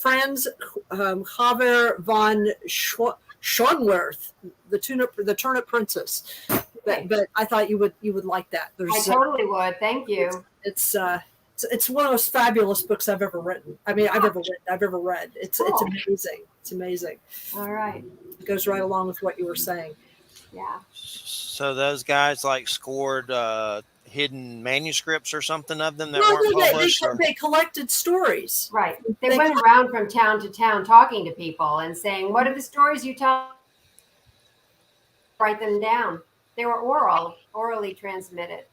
Franz Xaver von Schonwerth, the Turnip Princess. But I thought you would like that. I totally would. Thank you. It's one of those fabulous books I've ever written. I mean, I've ever read. It's amazing. It's amazing. All right. It goes right along with what you were saying. Yeah. So those guys like scored hidden manuscripts or something of them that weren't published? They collected stories. Right. They went around from town to town talking to people and saying, what are the stories you tell? Write them down. They were orally transmitted.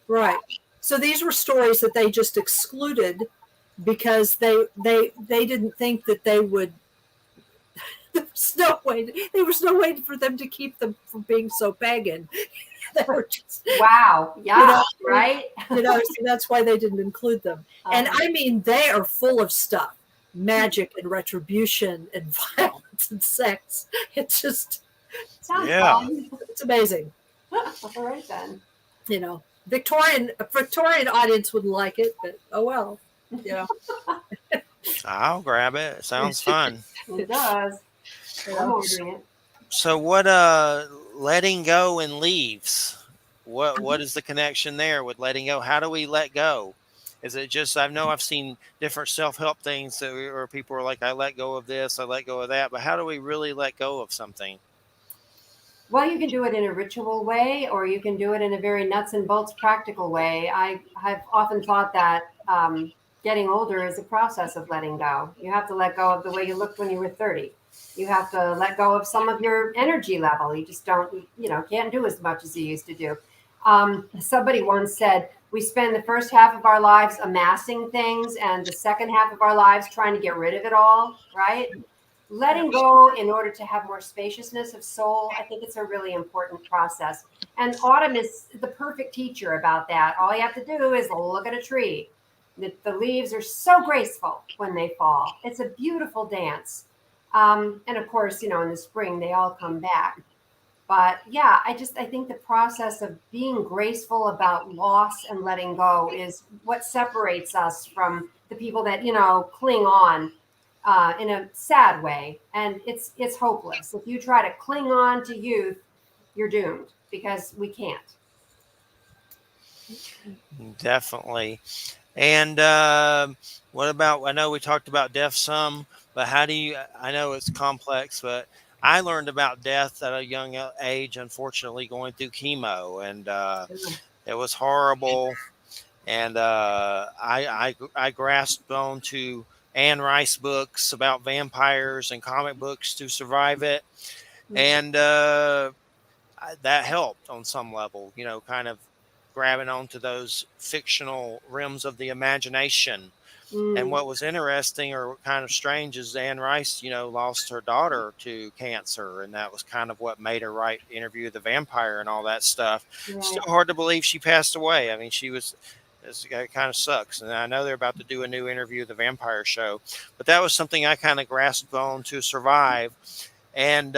Right. So these were stories that they just excluded because they didn't think that they would. There was no way for them to keep them from being so pagan. They were just, wow. Yeah. Right. So that's why they didn't include them. And I mean, they are full of stuff, magic and retribution and violence and sex. It's just sounds fun. It's amazing. All right then. Victorian audience wouldn't like it, but oh well. I'll grab it. It sounds fun. It does. I'm ordering it. So what letting go and leaves? What is the connection there with letting go? How do we let go? Is it just, I know I've seen different self-help things where people are like, I let go of this, I let go of that, but how do we really let go of something? Well, you can do it in a ritual way, or you can do it in a very nuts and bolts practical way. I've often thought that getting older is a process of letting go. You have to let go of the way you looked when you were 30. You have to let go of some of your energy level. You just can't do as much as you used to do. Somebody once said, we spend the first half of our lives amassing things and the second half of our lives trying to get rid of it all, right? Letting go in order to have more spaciousness of soul, I think it's a really important process. And autumn is the perfect teacher about that. All you have to do is look at a tree. The leaves are so graceful when they fall. It's a beautiful dance. And of course, in the spring, they all come back. But yeah, I think the process of being graceful about loss and letting go is what separates us from the people that, cling on in a sad way. And it's hopeless. If you try to cling on to youth, you're doomed, because we can't. Definitely. And what about, I know we talked about death some, but I know it's complex, but I learned about death at a young age, unfortunately, going through chemo, and it was horrible. And I grasped on to Anne Rice books about vampires and comic books to survive it. And that helped on some level, kind of grabbing onto those fictional realms of the imagination. And what was interesting or kind of strange is Anne Rice, lost her daughter to cancer. And that was kind of what made her write Interview with the Vampire and all that stuff. Right. Still hard to believe she passed away. I mean, it kind of sucks. And I know they're about to do a new Interview with the Vampire show. But that was something I kind of grasped on to survive. And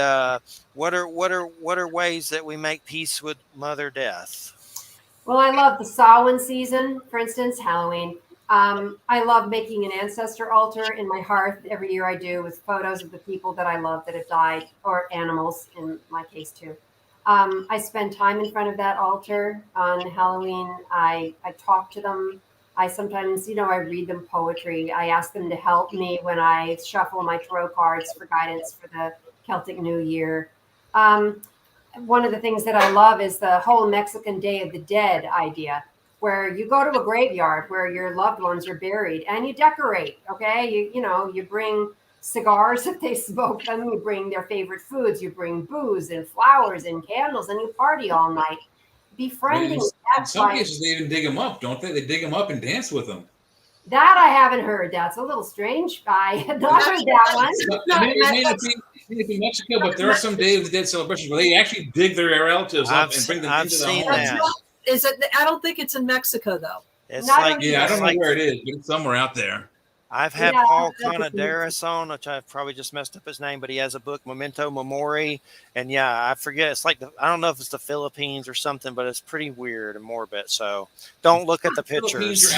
what are ways that we make peace with Mother Death? Well, I love the Samhain season, for instance, Halloween. I love making an ancestor altar in my hearth. Every year I do, with photos of the people that I love that have died, or animals in my case too. I spend time in front of that altar on Halloween. I talk to them. I sometimes, I read them poetry. I ask them to help me when I shuffle my tarot cards for guidance for the Celtic New Year. One of the things that I love is the whole Mexican Day of the Dead idea, where you go to a graveyard where your loved ones are buried and you decorate. Okay, you bring cigars if they smoke them. You bring their favorite foods. You bring booze and flowers and candles, and you party all night. Befriending in some cases, they even dig them up, don't they? They dig them up and dance with them. That I haven't heard. That's a little strange. I had not heard that one. It may not be Mexico, but there are some Day of the Dead celebrations where they actually dig their relatives up and bring them into the home. Is it? I don't think it's in Mexico though. It's I don't know where it is, but it's somewhere out there. I've had Paul Conadaris on, which I've probably just messed up his name, but he has a book, Memento Mori. And I forget. It's like, I don't know if it's the Philippines or something, but it's pretty weird and morbid. So don't look at the pictures.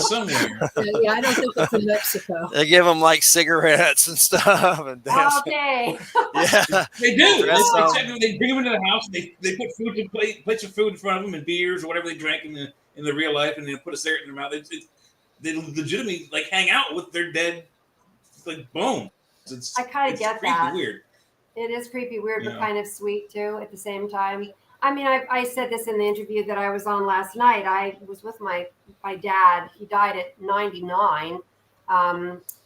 Somewhere. Yeah, I don't think it's in Mexico. They give them like cigarettes and stuff. And okay. Yeah. They do. They bring them into the house. They put plates of food in front of them and beers or whatever they drank in the real life, and they put a cigarette in their mouth. They legitimately hang out with their dead bones. I kind of get that. Weird. It is creepy weird, but kind of sweet too at the same time. I mean, I said this in the interview that I was on last night. I was with my dad. He died at 99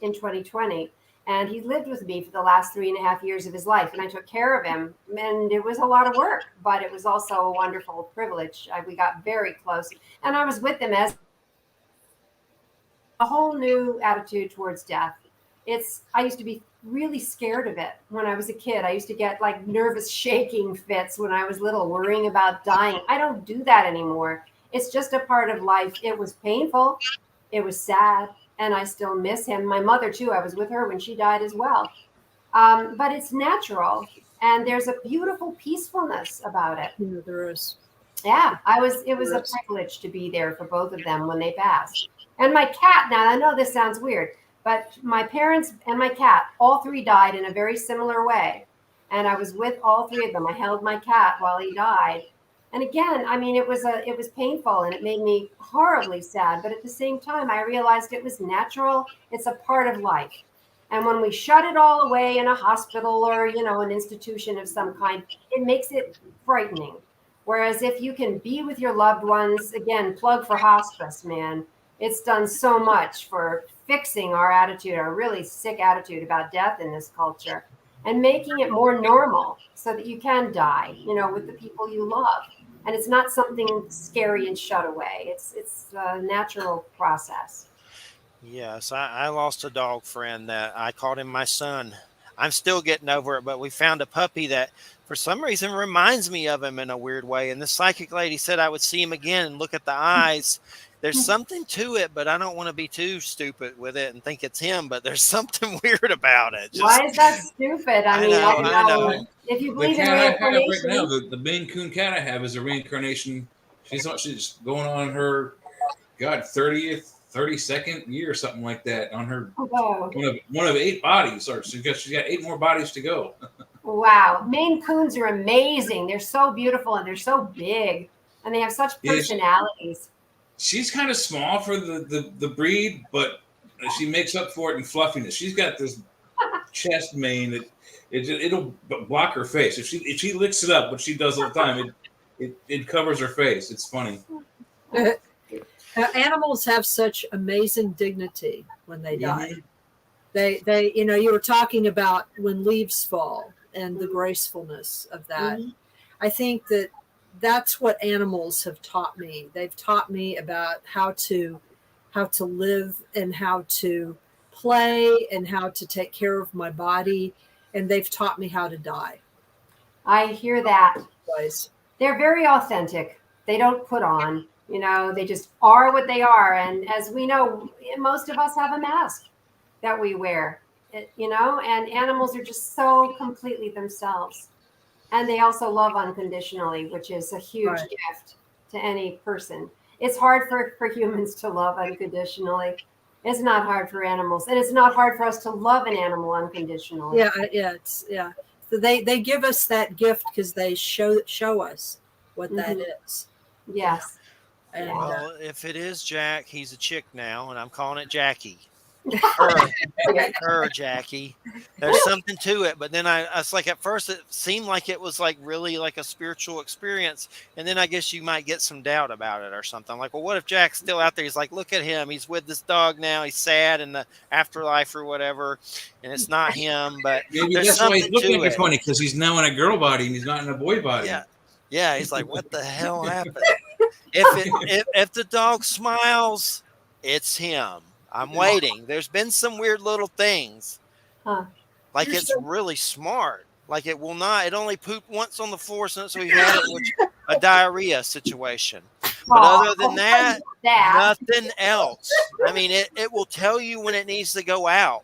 in 2020. And he lived with me for the last 3.5 years of his life. And I took care of him. And it was a lot of work, but it was also a wonderful privilege. We got very close. And I was with him as a whole new attitude towards death. I used to be really scared of it when I was a kid. I used to get nervous shaking fits when I was little, worrying about dying. I don't do that anymore. It's just a part of life. It was painful. It was sad. And I still miss him. My mother too. I was with her when she died as well. But it's natural. And there's a beautiful peacefulness about it. Yeah, there is. Yeah, it was a privilege to be there for both of them when they passed. And my cat, now I know this sounds weird, but my parents and my cat, all three died in a very similar way. And I was with all three of them. I held my cat while he died. And again, I mean, it was painful and it made me horribly sad. But at the same time, I realized it was natural. It's a part of life. And when we shut it all away in a hospital or, an institution of some kind, it makes it frightening. Whereas if you can be with your loved ones, again, plug for hospice, man. It's done so much for fixing our attitude, our really sick attitude about death in this culture, and making it more normal so that you can die, with the people you love. And it's not something scary and shut away. It's a natural process. Yes, I lost a dog friend that I called him my son. I'm still getting over it, but we found a puppy that for some reason reminds me of him in a weird way. And the psychic lady said I would see him again and look at the eyes. There's something to it, but I don't want to be too stupid with it and think it's him, but there's something weird about it. Why is that stupid? I know. If you believe in reincarnation. Right now, the Maine Coon cat I have is a reincarnation. She's going on her, 32nd year or something like that on her one of 8 bodies. Or she's got 8 more bodies to go. Wow. Maine Coons are amazing. They're so beautiful and they're so big and they have such personalities. She's kind of small for the breed, but she makes up for it in fluffiness. She's got this chest mane that it'll block her face. If she licks it up, which she does all the time, it covers her face. It's funny. Animals have such amazing dignity when they die. They you were talking about when leaves fall and the gracefulness of that. I think that's what animals have taught me. They've taught me about how to live and how to play and how to take care of my body. And they've taught me how to die. I hear that. Twice. They're very authentic. They don't put on, they just are what they are. And as we know, most of us have a mask that we wear, and animals are just so completely themselves. And they also love unconditionally, which is a huge gift to any person. It's hard for humans to love unconditionally. It's not hard for animals. And it's not hard for us to love an animal unconditionally. Yeah. So they give us that gift because they show us what that is. Yes. And Well, if it is Jack, he's a chick now, and I'm calling it Jackie. Her, her Jackie. There's something to it, but then I was like, at first it seemed like it was like really like a spiritual experience, and then I guess you might get some doubt about it or something. I'm like, well, what if Jack's still out there? He's like, look at him, he's with this dog now, he's sad in the afterlife or whatever, and it's not him. But Maybe there's that's why he's something looking to at it. you funny, because he's now in a girl body and he's not in a boy body. Yeah, yeah. He's like, what the hell happened? If the dog smiles, it's him. I'm waiting. There's been some weird little things. Huh. Like You're it's so- really smart. Like it will not. It only pooped once on the floor since we had it, which a diarrhea situation. But other than that, nothing else. I mean, it will tell you when it needs to go out.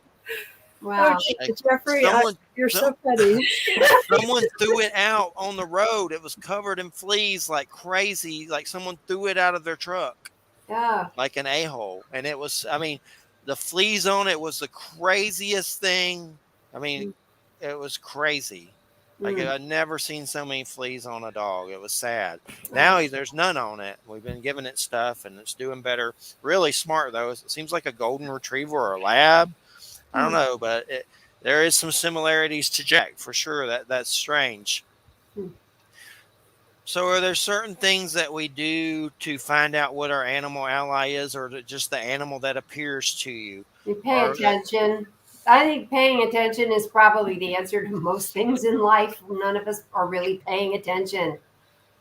Wow. Like Jeffrey, you're so funny. Someone threw it out on the road. It was covered in fleas like crazy. Like someone threw it out of their truck. Yeah. Like an a-hole. And it was, I mean, the fleas on it was the craziest thing. I mean, it was crazy. Like I've never seen so many fleas on a dog. It was sad. Now there's none on it. We've been giving it stuff and it's doing better. Really smart though. It seems like a golden retriever or a lab. I don't know, but there is some similarities to Jack for sure. That's strange. So are there certain things that we do to find out what our animal ally is, or just the animal that appears to you? You pay attention. I think paying attention is probably the answer to most things in life. None of us are really paying attention.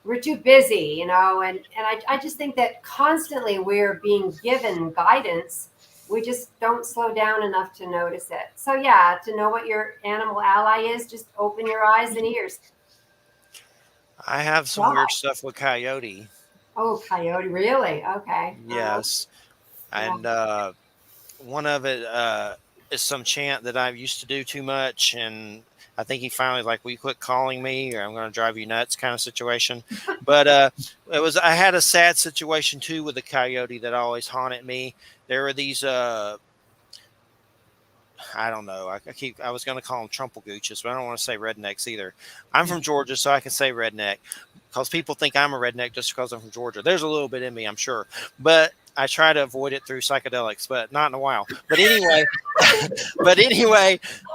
We're too busy, you know, and I just think that constantly we're being given guidance. We just don't slow down enough to notice it. So yeah, to know what your animal ally is, just open your eyes and ears. I have some weird stuff with Coyote. Oh, Coyote, really? Okay. Yes. And one of it is some chant that I used to do too much, and I think he finally like, will you quit calling me or I'm going to drive you nuts kind of situation. But I had a sad situation too with the Coyote that always haunted me. There were these I don't know. I was going to call them trumplegooches, but I don't want to say rednecks either. I'm from Georgia, so I can say redneck because people think I'm a redneck just because I'm from Georgia. There's a little bit in me, I'm sure, but I try to avoid it through psychedelics, but not in a while. But anyway,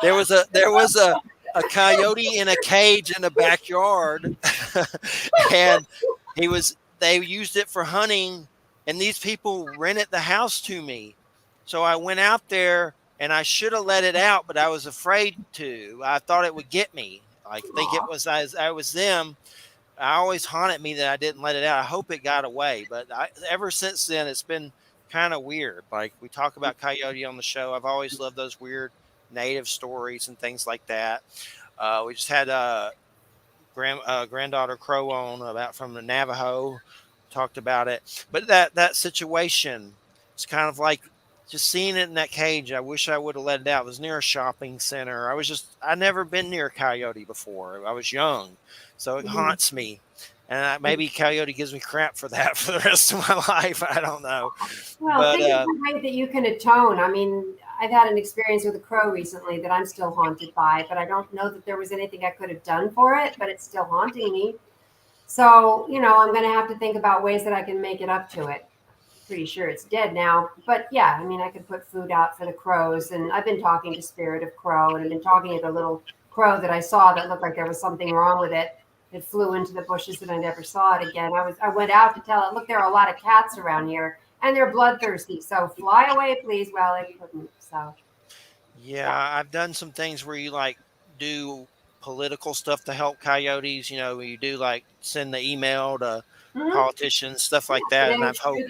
there was a coyote in a cage in the backyard, and they used it for hunting, and these people rented the house to me. So I went out there. And I should have let it out, but I was afraid to. I thought it would get me. I think it was I was them. I always haunted me that I didn't let it out. I hope it got away. But ever since then, it's been kind of weird. Like we talk about Coyote on the show. I've always loved those weird native stories and things like that. We just had granddaughter Crow on from the Navajo. Talked about it. But that situation, it's kind of like, just seeing it in that cage, I wish I would have let it out. It was near a shopping center. I'd never been near a coyote before. I was young, so it haunts me. And maybe Coyote gives me crap for that for the rest of my life. I don't know. Well, think of the way that you can atone. I mean, I've had an experience with a crow recently that I'm still haunted by, but I don't know that there was anything I could have done for it, but it's still haunting me. So, you know, I'm going to have to think about ways that I can make it up to it. Pretty sure it's dead now, but yeah, I mean, I could put food out for the crows, and I've been talking to Spirit of Crow, and I've been talking to the little crow that I saw that looked like there was something wrong with it. It flew into the bushes, and I never saw it again. I went out to tell it, look, there are a lot of cats around here, and they're bloodthirsty, so fly away, please. Well, it couldn't. So yeah, I've done some things where you like do political stuff to help coyotes. You know, you do like send the email to politicians, stuff like that, and I've hoped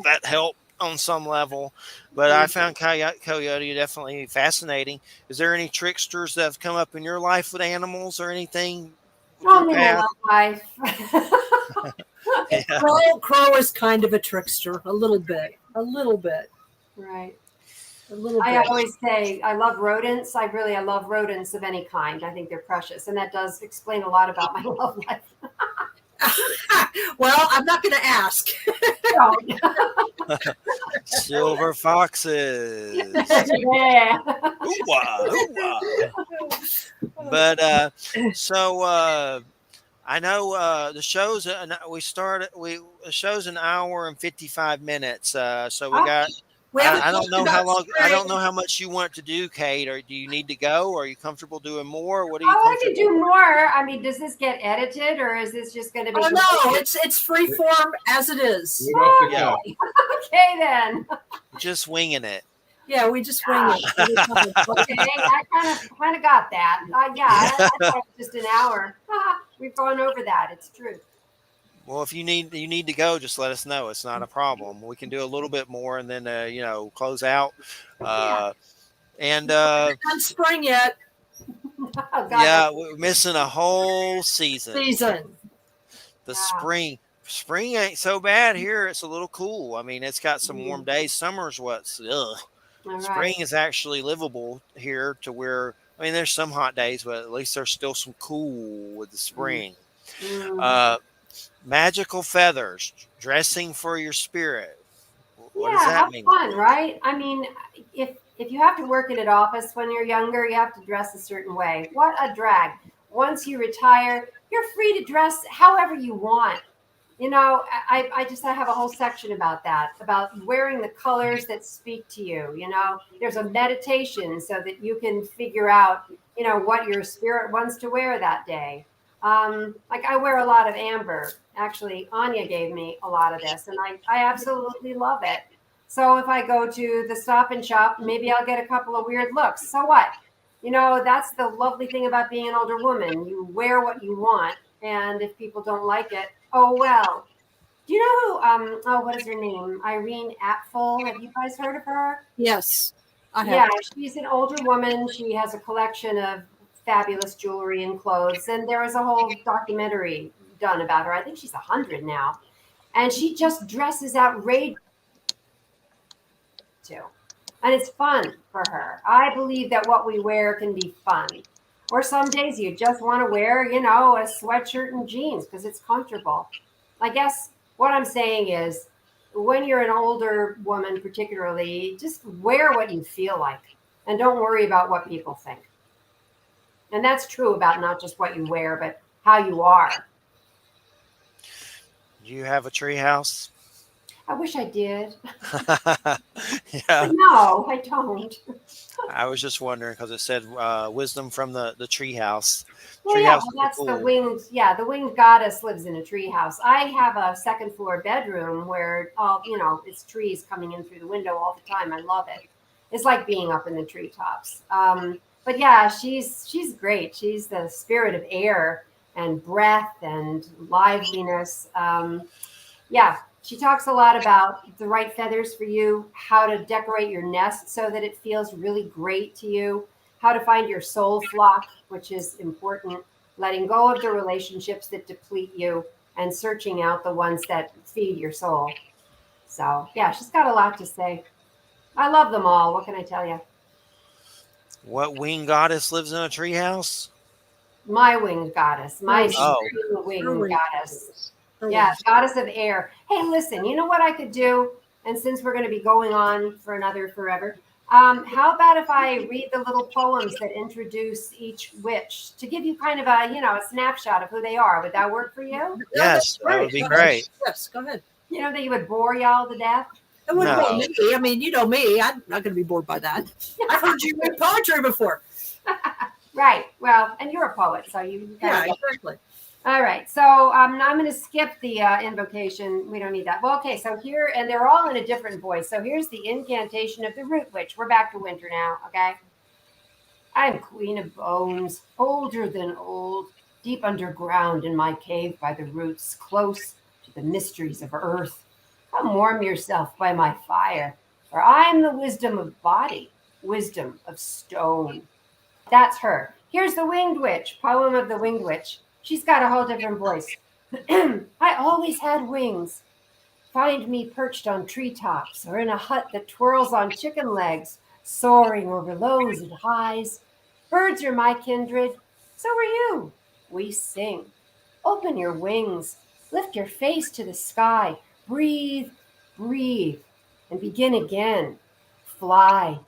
that helped on some level. But I found Coyote definitely fascinating. Is there any tricksters that have come up in your life with animals or anything? Only my love life. Yeah. Crow is kind of a trickster, a little bit. Right. A little bit. I always say I love rodents. I love rodents of any kind. I think they're precious, and that does explain a lot about my love life. Well, I'm not going to ask. Silver foxes. Yeah. Ooh-wah, ooh-wah. But so I know the show's the show's an hour and 55 minutes. So we Oh, got. We haven't I don't talked know how about long. I don't spring. know how much you want to do, Cait. Or do you need to go? Or are you comfortable doing more? What are you I could comfortable? do more. I mean, does this get edited or is this just going to be? Oh no, it's free form as it is. Right off the Yeah. cuff. Okay, then. Just winging it. Yeah, we just wing it every time. Okay, I kind of got that. Yeah, I thought it was just an hour. We've gone over that. It's true. Well, if you need to go, just let us know. It's not a problem. We can do a little bit more and then close out. Yeah. And Not spring yet. Oh, God, yeah, we're missing a whole season. The Yeah. spring ain't so bad here. It's a little cool. I mean, it's got some warm Mm. days. Summer's what's ugh. All Spring right. is actually livable here to where I mean, there's some hot days, but at least there's still some cool with the spring. Mm. Uh, magical feathers, dressing for your spirit. What does Yeah, that have mean? fun, right? I mean, if you have to work in an office when you're younger, you have to dress a certain way. What a drag. Once you retire, you're free to dress however you want. You know, I have a whole section about that, about wearing the colors that speak to you. You know, there's a meditation so that you can figure out, what your spirit wants to wear that day. Like I wear a lot of amber. Actually, Anya gave me a lot of this, and I absolutely love it. So if I go to the Stop and Shop, maybe I'll get a couple of weird looks. So what? That's the lovely thing about being an older woman. You wear what you want, and if people don't like it, oh well. Do you know who? What is her name? Irene Apfel. Have you guys heard of her? Yes, I have. Yeah, she's an older woman. She has a collection of fabulous jewelry and clothes, and there was a whole documentary done about her. I think she's 100 now, and she just dresses outrageous too, and it's fun for her. I believe that what we wear can be fun. Or some days you just want to wear, a sweatshirt and jeans because it's comfortable. I guess what I'm saying is when you're an older woman, particularly, just wear what you feel like and don't worry about what people think. And that's true about not just what you wear, but how you are. Do you have a tree house? I wish I did, Yeah, but no, I don't. I was just wondering because it said wisdom from the tree house. Well, Tree yeah, houses well, are that's the cool. winged. Yeah, the winged goddess lives in a tree house. I have a second floor bedroom where all it's trees coming in through the window all the time. I love it. It's like being up in the treetops. But yeah, she's great. She's the spirit of air and breath and liveliness. Yeah, she talks a lot about the right feathers for you, how to decorate your nest so that it feels really great to you, how to find your soul flock, which is important, letting go of the relationships that deplete you and searching out the ones that feed your soul. So, yeah, she's got a lot to say. I love them all. What can I tell you? What winged goddess lives in a tree house? My winged goddess, my Her Oh, spring winged wings. goddess. Her Yeah, wings. goddess of air. Hey, listen, you know what I could do? And since we're going to be going on for another forever, how about if I read the little poems that introduce each witch to give you kind of a snapshot of who they are? Would that work for you? Yeah, that's yes, that would great. be Go ahead. great. Yes, go ahead. You know that you would bore y'all to death? It wouldn't bore No, me. I mean, you know me. I'm not going to be bored by that. I've heard you read poetry before. Right. Well, and you're a poet, so you kind Yeah, of. exactly. All right, so I'm going to skip the invocation. We don't need that. Well, okay, so here, and they're all in a different voice. So here's the incantation of the root witch. We're back to winter now, okay? I'm queen of bones, older than old, deep underground in my cave by the roots, close to the mysteries of earth. Come warm yourself by my fire, for I'm the wisdom of body, wisdom of stone. That's her. Here's the Winged Witch, poem of the Winged Witch. She's got a whole different voice. I always had wings. Find me perched on treetops or in a hut that twirls on chicken legs, soaring over lows and highs. Birds are my kindred. So are you. We sing. Open your wings. Lift your face to the sky. Breathe, breathe, and begin again. Fly.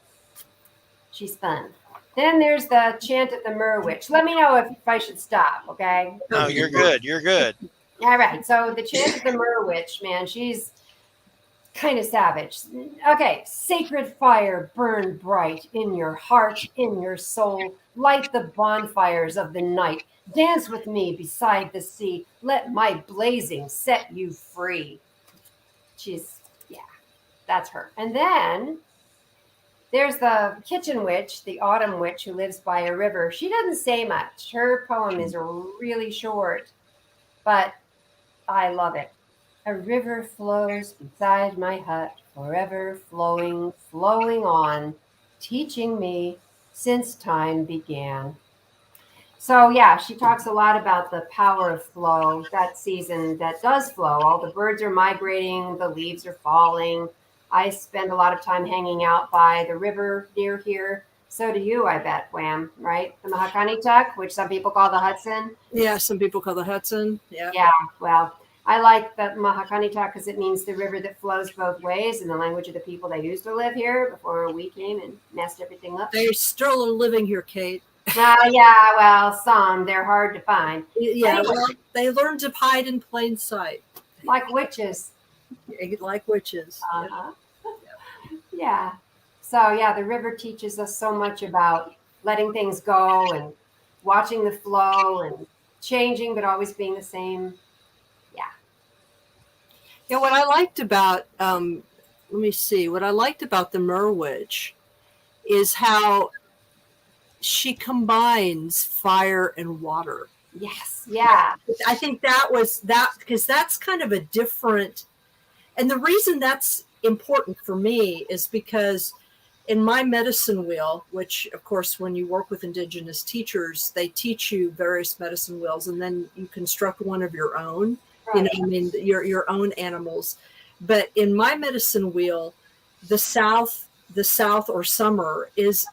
She's fun. Then there's the chant of the Mer Witch. Let me know if I should stop, okay? No, you're good. You're good. All right. So the chant of the Mer Witch, man, she's kind of savage. Okay. Sacred fire burn bright in your heart, in your soul. Light the bonfires of the night. Dance with me beside the sea. Let my blazing set you free. Yeah, that's her. And then there's the kitchen witch, the autumn witch who lives by a river. She doesn't say much. Her poem is really short, but I love it. A river flows beside my hut, forever flowing, flowing on, teaching me since time began. So yeah, she talks a lot about the power of flow, that season that does flow. All the birds are migrating, the leaves are falling. I spend a lot of time hanging out by the river near here. So do you, I bet, Wham, right? The Mahakanituk, which some people call the Hudson. Yeah, some people call the Hudson. Yeah, well, I like the Mahakanituk because it means the river that flows both ways in the language of the people that used to live here before we came and messed everything up. They still are living here, Cait. Yeah, well, some. They're hard to find. Yeah, anyway, well, they learn to hide in plain sight. Like witches. Like witches. Uh-huh. Yeah. So, yeah, the river teaches us so much about letting things go and watching the flow and changing but always being the same. Yeah. Yeah, what I liked about, what I liked about the Mer Witch is how she combines fire and water. Yes. Yeah. I think that was that because that's kind of a different, and the reason that's important for me is because in my medicine wheel, which of course, when you work with Indigenous teachers, they teach you various medicine wheels and then you construct one of your own, right. Your own animals. But in my medicine wheel, the South or summer is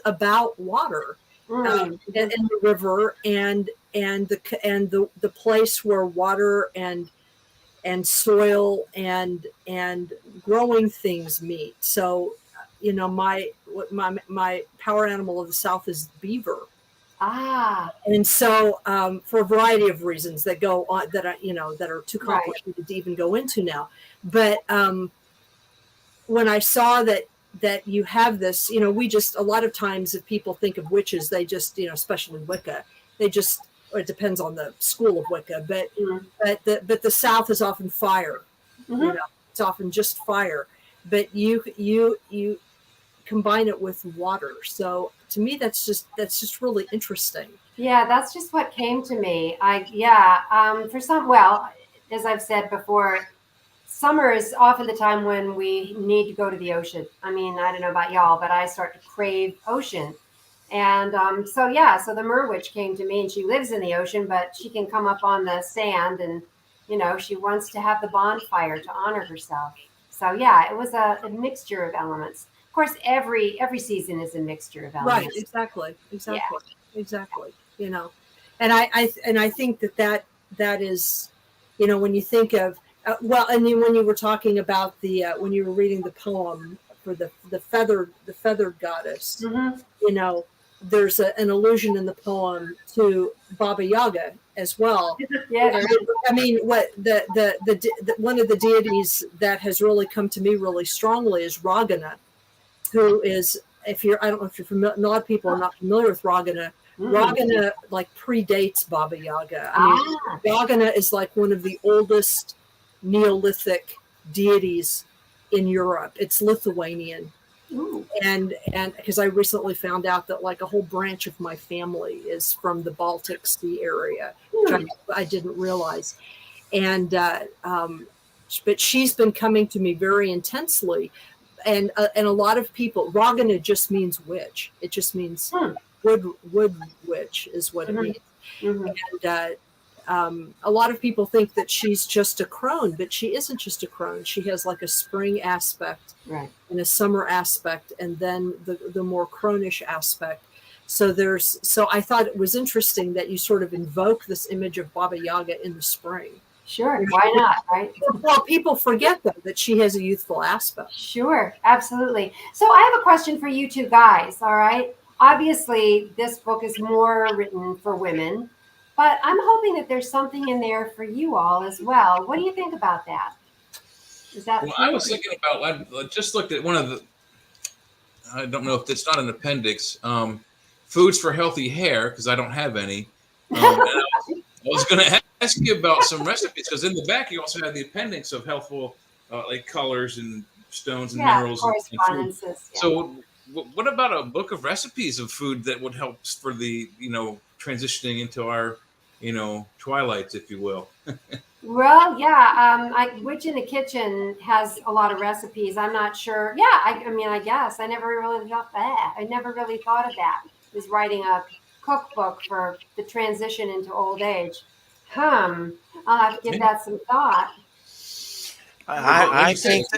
about water, and the river and the place where water and soil and growing things meet. So, my power animal of the South is beaver. And so for a variety of reasons that go on that are too complicated to even go into now. But when I saw that you have this, we just, a lot of times if people think of witches, they just, especially Wicca, it depends on the school of Wicca, but the South is often fire. It's often just fire, but you combine it with water. So to me, that's just really interesting. Yeah, that's just what came to me. As I've said before, summer is often the time when we need to go to the ocean. I mean, I don't know about y'all, but I start to crave ocean. And so the Mer Witch came to me, and she lives in the ocean, but she can come up on the sand, and she wants to have the bonfire to honor herself. So yeah, it was a mixture of elements. Of course, every season is a mixture of elements. Right, exactly. And I think that is, when you think of and then when you were talking about when you were reading the poem for the feathered goddess, there's an allusion in the poem to Baba Yaga as well. Yeah. I mean, what the one of the deities that has really come to me really strongly is Ragana, who is, I don't know if you're familiar, a lot of people are not familiar with Ragana. Ragana predates Baba Yaga. Ragana is like one of the oldest Neolithic deities in Europe. It's Lithuanian. Ooh. And because I recently found out that like a whole branch of my family is from the Baltic Sea area, which I didn't realize. And but she's been coming to me very intensely, and a lot of people. Ragana just means witch. It just means wood witch is what it means. And a lot of people think that she's just a crone, but she isn't just a crone. She has like a spring aspect, right, and a summer aspect, and then the more cronish aspect. So I thought it was interesting that you sort of invoke this image of Baba Yaga in the spring. Sure, why not, right? Well, people forget though that she has a youthful aspect. Sure, absolutely. So I have a question for you two guys. All right. obviously this book is more written for women, but I'm hoping that there's something in there for you all as well. What do you think about that? Is that Well, I was thinking about, I just looked at one of the, I don't know if it's not an appendix, foods for healthy hair, because I don't have any. And I was going to ask you about some recipes, because in the back you also have the appendix of healthful like colors and stones and minerals and food. Yeah. So what about a book of recipes of food that would help for the, transitioning into our, twilights, if you will? Well, yeah, Witch in the Kitchen has a lot of recipes. I'm not sure. Yeah, I mean, I guess I never really thought that. I never really thought of that. Is writing a cookbook for the transition into old age. I'll have to give that some thought. I think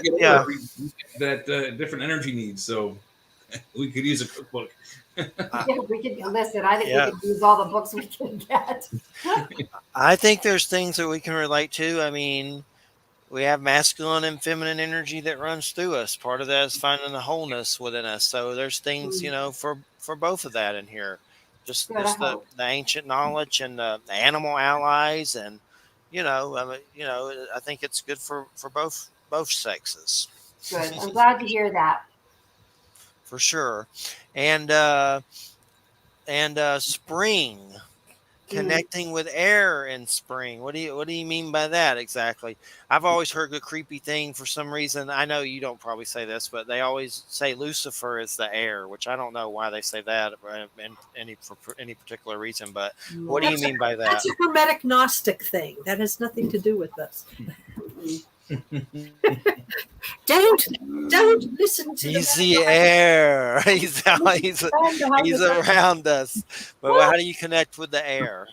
that different energy needs, so we could use a cookbook. Yeah, we could listen. I think we could use all the books we can get. I think there's things that we can relate to. I mean, we have masculine and feminine energy that runs through us. Part of that is finding the wholeness within us. So there's things, for both of that in here. Just the ancient knowledge and the animal allies, and I think it's good for both sexes. Good. I'm glad to hear that. For sure. And spring, connecting with air in spring. What do you mean by that exactly? I've always heard the creepy thing for some reason. I know you don't probably say this, but they always say Lucifer is the air, which I don't know why they say that for any particular reason. But what do you mean by that? That's a Hermetic Gnostic thing. That has nothing to do with us. Don't listen to he's the air. He's around us. But how do you connect with the air?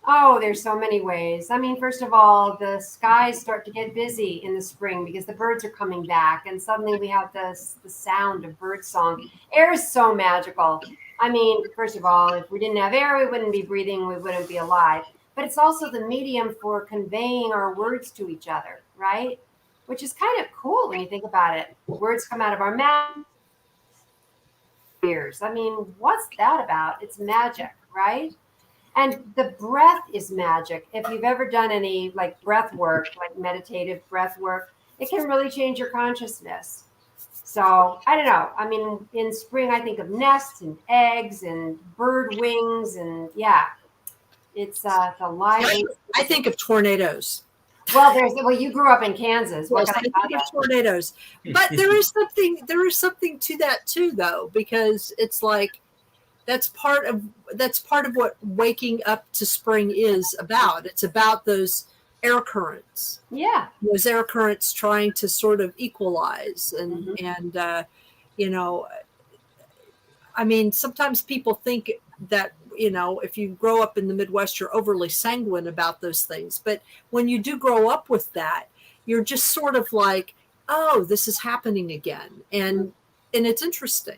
Oh, there's so many ways. I mean, first of all, the skies start to get busy in the spring because the birds are coming back, and suddenly we have the sound of bird song. Air is so magical. I mean, first of all, if we didn't have air, we wouldn't be breathing, we wouldn't be alive. But it's also the medium for conveying our words to each other, right? Which is kind of cool when you think about it. Words come out of our mouth, ears. I mean, what's that about? It's magic, right? And the breath is magic. If you've ever done any like breath work, like meditative breath work, it can really change your consciousness. So I don't know. I mean, in spring, I think of nests and eggs and bird wings, and it's the live. I think of tornadoes. Well, you grew up in Kansas. What yes, can I tell you? Tornadoes. But there is something to that too, though, because it's like that's part of what waking up to spring is about. It's about those air currents. Yeah. Those air currents trying to sort of equalize and I mean, sometimes people think that, if you grow up in the Midwest, you're overly sanguine about those things. But when you do grow up with that, you're just sort of like, oh, this is happening again. And it's interesting,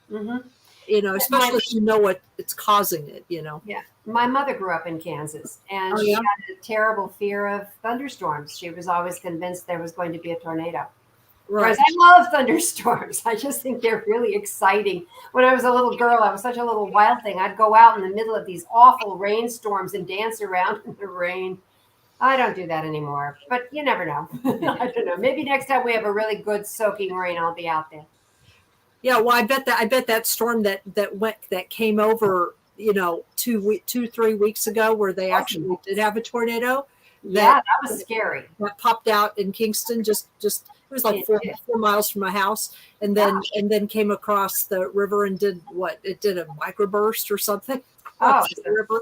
especially if you know what it's causing it, Yeah. My mother grew up in Kansas, and she had a terrible fear of thunderstorms. She was always convinced there was going to be a tornado. Right. Whereas I love thunderstorms. I just think they're really exciting. When I was a little girl, I was such a little wild thing. I'd go out in the middle of these awful rainstorms and dance around in the rain. I don't do that anymore, but you never know. I don't know. Maybe next time we have a really good soaking rain, I'll be out there. Yeah, well, I bet that storm that came over, 2-3 weeks ago, where they actually did have a tornado. That was scary. That popped out in Kingston, just it was like 4 miles from my house, and then came across the river and did what? It did a microburst or something. Oh, the river.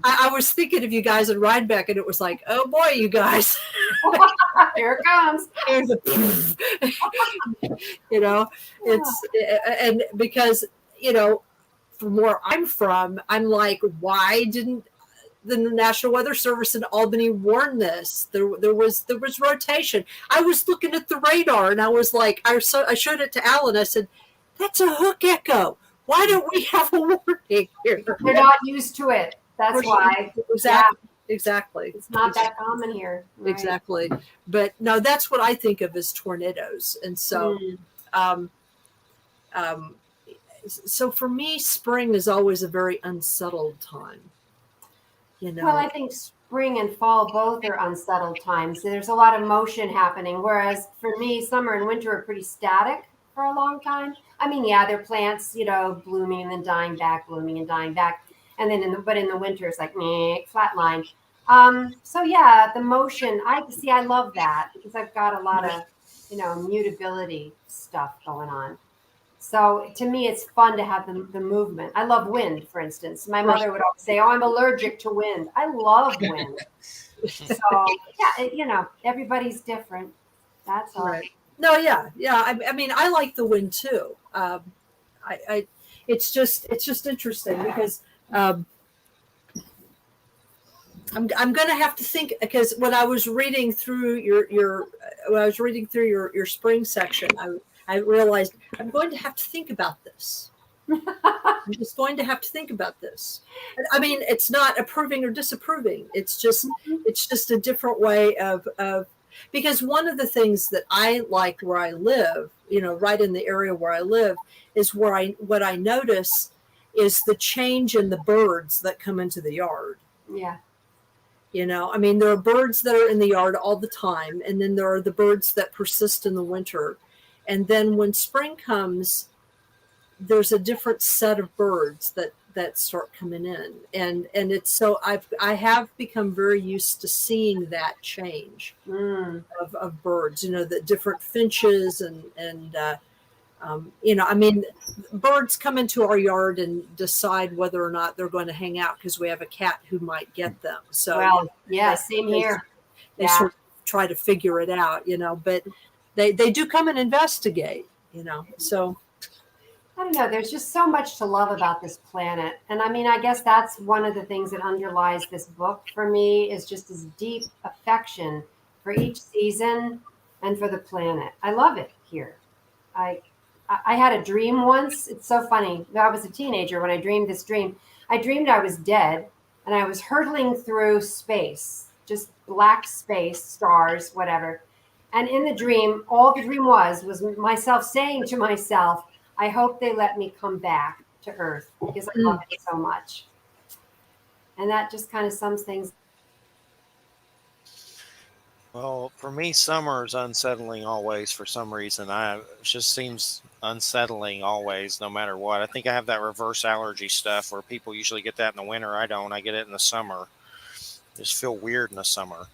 I was thinking of you guys in Rhinebeck, and it was like, oh boy, you guys. Here it comes. It's and because from where I'm from, I'm like, why didn't the National Weather Service in Albany warn this? There was rotation. I was looking at the radar, and I was like, I showed it to Alan. I said, that's a hook echo. Why don't we have a warning here? They're not used to it. That's why. Exactly. It's not that common here. Right? Exactly. But no, that's what I think of as tornadoes. And so, so for me, spring is always a very unsettled time. Well, I think spring and fall both are unsettled times. There's a lot of motion happening, whereas for me, summer and winter are pretty static for a long time. I mean, yeah, they're plants, blooming and then dying back, blooming and dying back, and then in the winter it's like flat line. So yeah, the motion. I love that because I've got a lot of mutability stuff going on. So to me, it's fun to have the movement. I love wind, for instance. My mother would always say, "Oh, I'm allergic to wind." I love wind. So yeah, everybody's different. That's all. Right. No, yeah. I mean, I like the wind too. It's just interesting because I'm going to have to think, because when I was reading through your spring section, I realized I'm going to have to think about this. I'm just going to have to think about this. I mean, it's not approving or disapproving. It's just a different way of because one of the things that I like where I live, right in the area where I live, is what I notice is the change in the birds that come into the yard. Yeah. I mean, there are birds that are in the yard all the time, and then there are the birds that persist in the winter. And then when spring comes, there's a different set of birds that start coming in. And it's so I have become very used to seeing that change of birds, the different finches and I mean, birds come into our yard and decide whether or not they're going to hang out because we have a cat who might get them. So, same here. They sort of try to figure it out, but they do come and investigate, so. I don't know. There's just so much to love about this planet. And I mean, I guess that's one of the things that underlies this book for me is just this deep affection for each season and for the planet. I love it here. I had a dream once. It's so funny. I was a teenager when I dreamed this dream. I dreamed I was dead and I was hurtling through space, just black space, stars, whatever. And in the dream, all the dream was myself saying to myself, I hope they let me come back to Earth because I love it so much. And that just kind of sums things. Well, for me, summer is unsettling always for some reason. It just seems unsettling always, no matter what. I think I have that reverse allergy stuff where people usually get that in the winter. I don't. I get it in the summer. Just feel weird in the summer.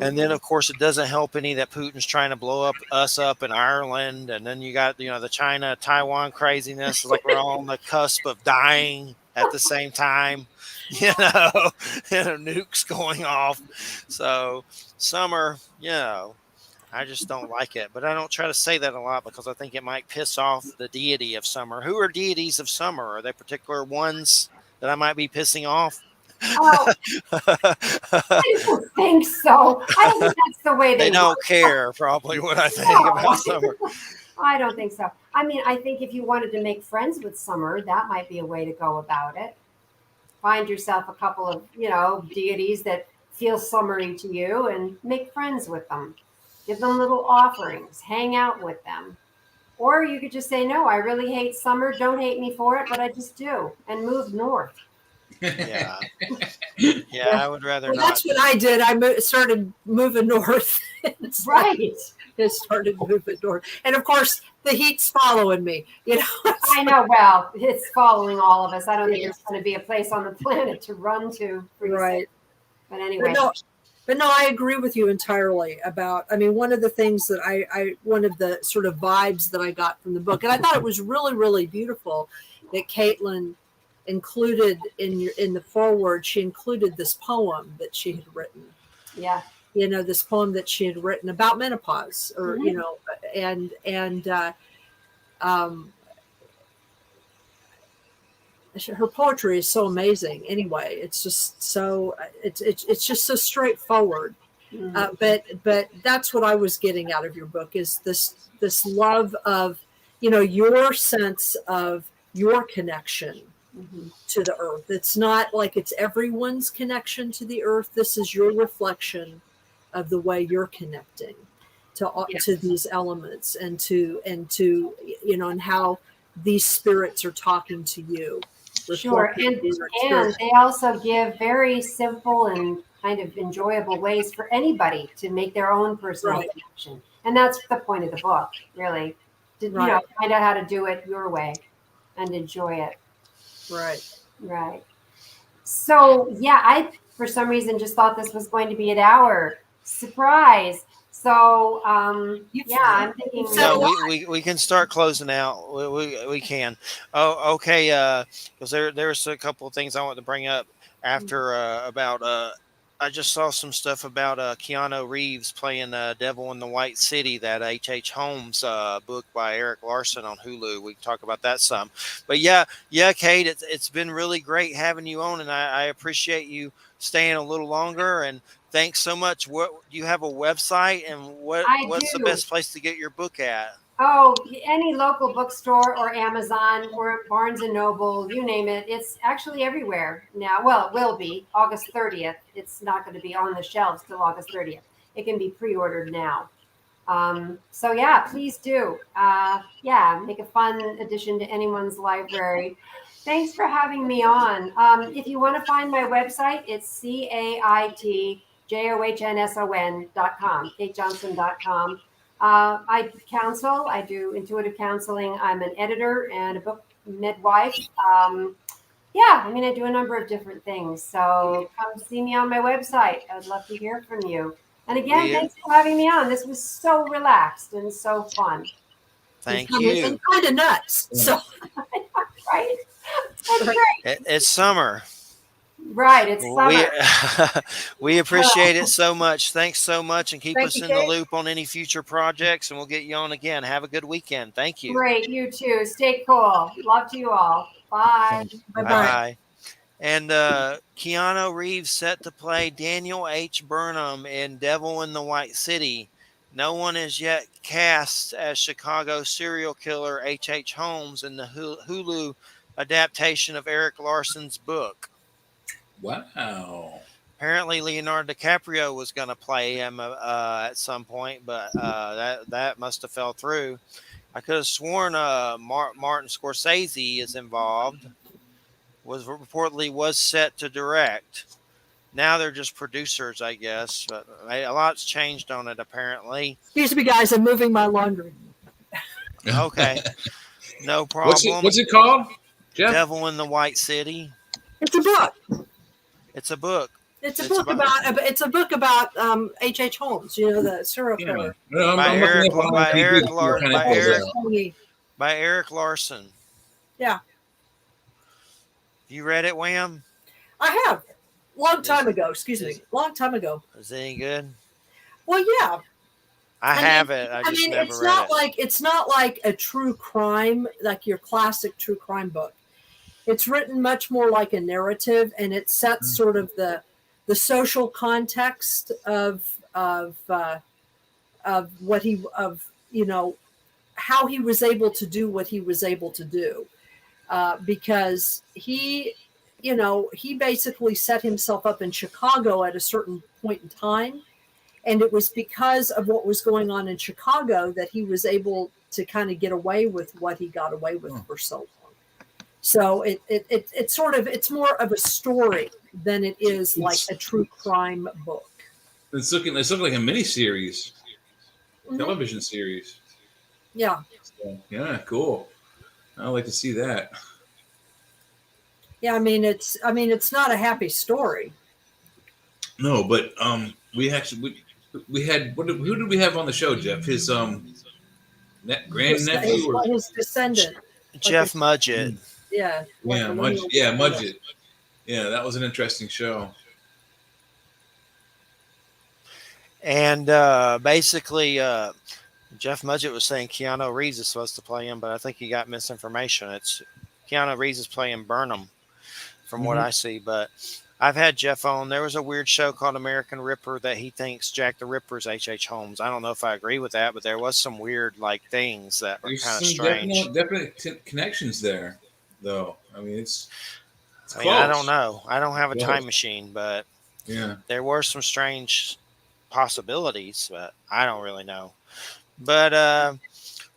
And then, of course, it doesn't help any that Putin's trying to blow us up in Ireland. And then you got, the China, Taiwan craziness. Like we're all on the cusp of dying at the same time, nukes going off. So summer, I just don't like it. But I don't try to say that a lot because I think it might piss off the deity of summer. Who are deities of summer? Are they particular ones that I might be pissing off? Oh, I don't think so. I don't think that's the way they don't care probably what I think about summer. I don't think so. I mean, I think if you wanted to make friends with summer, that might be a way to go about it. Find yourself a couple of, deities that feel summery to you and make friends with them. Give them little offerings, hang out with them. Or you could just say, no, I really hate summer. Don't hate me for it, but I just do, and move north. Yeah, I would rather not. That's what I did. I started moving north. Right. It started moving north. And of course, the heat's following me. I know. Well, it's following all of us. I don't think there's going to be a place on the planet to run to. Right. But anyway. But no, I agree with you entirely about, one of the things that one of the sort of vibes that I got from the book, and I thought it was really, really beautiful that Caitlin included in the foreword, she included this poem that she had written. Yeah. This poem that she had written about menopause or, her poetry is so amazing anyway. It's just so, it's just so straightforward. But that's what I was getting out of your book is this love of, your sense of your connection to the earth. It's not like it's everyone's connection to the earth. This is your reflection of the way you're connecting to these elements and to and how these spirits are talking to you. Sure, and they also give very simple and kind of enjoyable ways for anybody to make their own personal connection, and that's the point of the book, really. To, find out how to do it your way, and enjoy it. Right. Right. So yeah, I for some reason just thought this was going to be an hour. Surprise. So I'm thinking. No, we can start closing out. We can. Oh, okay. Because there's a couple of things I want to bring up after about. I just saw some stuff about Keanu Reeves playing Devil in the White City, that H.H. Holmes book by Eric Larson on Hulu. We can talk about that some. But yeah, Cait, it's been really great having you on, and I appreciate you staying a little longer. And thanks so much. What do you have a website, and what's the best place to get your book at? Oh, any local bookstore or Amazon or Barnes and Noble, you name it. It's actually everywhere now. Well, it will be August 30th. It's not going to be on the shelves till August 30th. It can be pre-ordered now. So yeah, please do. Make a fun addition to anyone's library. Thanks for having me on. If you want to find my website, it's CaitJohnson.com, CaitJohnson.com. I counsel. I do intuitive counseling. I'm an editor and a book midwife. I do a number of different things. So come see me on my website. I'd love to hear from you. And again, thanks for having me on. This was so relaxed and so fun. Thank you. And kind of nuts. So right? That's great. It's summer. Right, it's summer. We appreciate it so much. Thanks so much, and keep us in the loop on any future projects, and we'll get you on again. Have a good weekend. Thank you. Great, you too. Stay cool. Love to you all. Bye. Bye-bye. And Keanu Reeves set to play Daniel H. Burnham in Devil in the White City. No one is yet cast as Chicago serial killer H.H. Holmes in the Hulu adaptation of Eric Larson's book. Wow. Apparently, Leonardo DiCaprio was going to play him at some point, but that must have fell through. I could have sworn Martin Scorsese is involved. Reportedly was set to direct. Now they're just producers, I guess. But a lot's changed on it, apparently. Excuse me, guys. I'm moving my laundry. Okay. No problem. What's it called, Jeff? Devil in the White City. It's a book. It's a book. It's a book about H.H. Holmes, the serial killer. Yeah. By Eric Larson. Yeah. You read it, Wham? I have. Long time ago. Long time ago. Is it any good? Well, yeah. I have it. I just never read it. It's not like a true crime, like your classic true crime book. It's written much more like a narrative, and it sets sort of the social context of what how he was able to do what he was able to do, because he basically set himself up in Chicago at a certain point in time, and it was because of what was going on in Chicago that he was able to kind of get away with what he got away with for so long. So it's more of a story than it is like a true crime book. It's looking like a miniseries, television series. Yeah. So, yeah, cool. I'd like to see that. Yeah, it's not a happy story. No, but we had who did we have on the show, Jeff? His grandnephew or his descendant, Jeff Mudgett. Yeah. Mudgett. Yeah, that was an interesting show. And basically, Jeff Mudgett was saying Keanu Reeves is supposed to play him, but I think he got misinformation. It's Keanu Reeves is playing Burnham, from what I see. But I've had Jeff on. There was a weird show called American Ripper that he thinks Jack the Ripper's H.H. Holmes. I don't know if I agree with that, but there was some weird things that were kind of strange. Definite connections there, though. I mean, it's close. I don't know. I don't have a time machine, but there were some strange possibilities, but I don't really know. But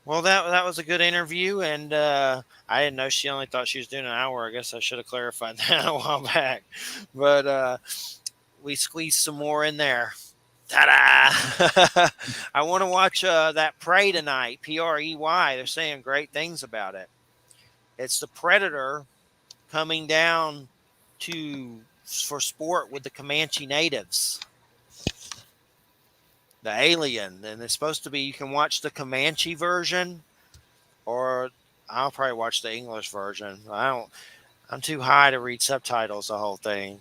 Well, that was a good interview, and I didn't know she only thought she was doing an hour. I guess I should have clarified that a while back, but we squeezed some more in there. Ta-da! I want to watch that Prey tonight. Prey. They're saying great things about it. It's the Predator coming down for sport with the Comanche natives. The alien, and it's supposed to be. You can watch the Comanche version, or I'll probably watch the English version. I'm too high to read subtitles. The whole thing.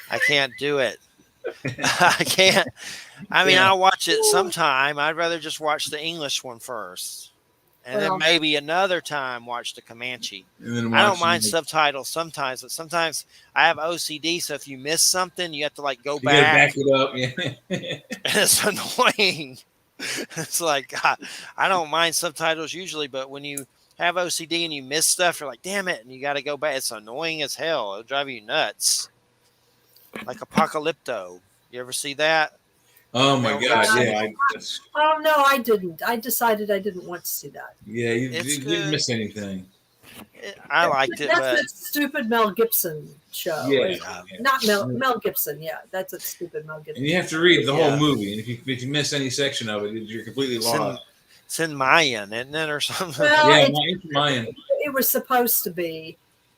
I can't do it. I can't. I mean, I'll watch it sometime. I'd rather just watch the English one first, and then maybe another time watch the Comanche. I don't mind subtitles sometimes, but sometimes I have OCD. So if you miss something, you have to like go back. Back it up, yeah. It's annoying. It's like, God, I don't mind subtitles usually, but when you have OCD and you miss stuff, you're like, damn it, and you got to go back. It's annoying as hell. It'll drive you nuts. Like Apocalypto. You ever see that? Oh my God! Yeah. Oh no, I didn't. I decided I didn't want to see that. Yeah, you didn't miss anything. I liked it. That's that stupid Mel Gibson show. Yeah, not Mel Gibson. Yeah, that's a stupid Mel Gibson. And you have to read the whole movie, and if you miss any section of it, you're completely lost. It's in Mayan, isn't it, or something? Well, yeah, it's Mayan. It was supposed to be,